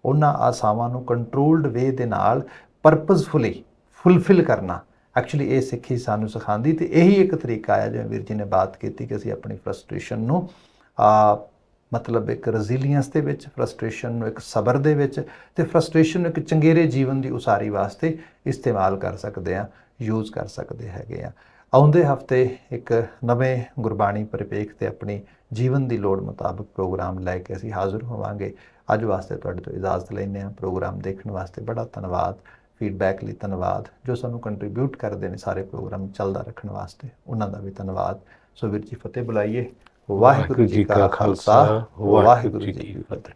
[SPEAKER 1] ਉਹਨਾਂ ਆਸਾਵਾਂ ਨੂੰ ਕੰਟਰੋਲਡ ਵੇ ਦੇ ਨਾਲ ਪਰਪਸਫੁਲੀ ਫੁਲਫਿਲ ਕਰਨਾ, ਐਕਚੁਅਲੀ ਇਹ ਸਿੱਖੀ ਸਾਨੂੰ ਸਿਖਾਉਂਦੀ। ਅਤੇ ਇਹੀ ਇੱਕ ਤਰੀਕਾ ਹੈ ਜਿਵੇਂ ਵੀਰ ਜੀ ਨੇ ਬਾਤ ਕੀਤੀ ਕਿ ਅਸੀਂ ਆਪਣੀ ਫਰਸਟ੍ਰੇਸ਼ਨ ਨੂੰ ਮਤਲਬ ਇੱਕ ਰੈਜ਼ੀਲੀਅੰਸ ਦੇ ਵਿੱਚ, ਫਰਸਟ੍ਰੇਸ਼ਨ ਨੂੰ ਇੱਕ ਸਬਰ ਦੇ ਵਿੱਚ, ਅਤੇ ਫਰਸਟ੍ਰੇਸ਼ਨ ਨੂੰ ਇੱਕ ਚੰਗੇਰੇ ਜੀਵਨ ਦੀ ਉਸਾਰੀ ਵਾਸਤੇ ਇਸਤੇਮਾਲ ਕਰ ਸਕਦੇ ਹਾਂ, ਯੂਜ਼ ਕਰ ਸਕਦੇ ਹੈਗੇ ਆ। ਆਉਂਦੇ ਹਫਤੇ ਇੱਕ ਨਵੇਂ ਗੁਰਬਾਣੀ ਪਰਿਪੇਖ ਤੇ ਆਪਣੀ ਜੀਵਨ ਦੀ ਲੋੜ ਮੁਤਾਬਕ ਪ੍ਰੋਗਰਾਮ ਲੈ ਕੇ ਅਸੀਂ ਹਾਜ਼ਰ ਹੋਵਾਂਗੇ। ਅੱਜ ਵਾਸਤੇ ਤੁਹਾਡੇ ਤੋਂ ਇਜਾਜ਼ਤ ਲੈਂਦੇ ਹਾਂ। ਪ੍ਰੋਗਰਾਮ ਦੇਖਣ ਵਾਸਤੇ ਬੜਾ ਧੰਨਵਾਦ, ਫੀਡਬੈਕ ਲਈ ਧੰਨਵਾਦ, ਜੋ ਸਾਨੂੰ ਕੰਟਰੀਬਿਊਟ ਕਰਦੇ ਨੇ ਸਾਰੇ ਪ੍ਰੋਗਰਾਮ ਚੱਲਦਾ ਰੱਖਣ ਵਾਸਤੇ, ਉਹਨਾਂ ਦਾ ਵੀ ਧੰਨਵਾਦ। ਸੋ ਵੀਰ ਜੀ ਫਤਿਹ ਬੁਲਾਈਏ। ਵਾਹਿਗੁਰੂ ਜੀ ਕਾ ਖਾਲਸਾ, ਵਾਹਿਗੁਰੂ ਜੀ ਕੀ ਫਤਿਹ।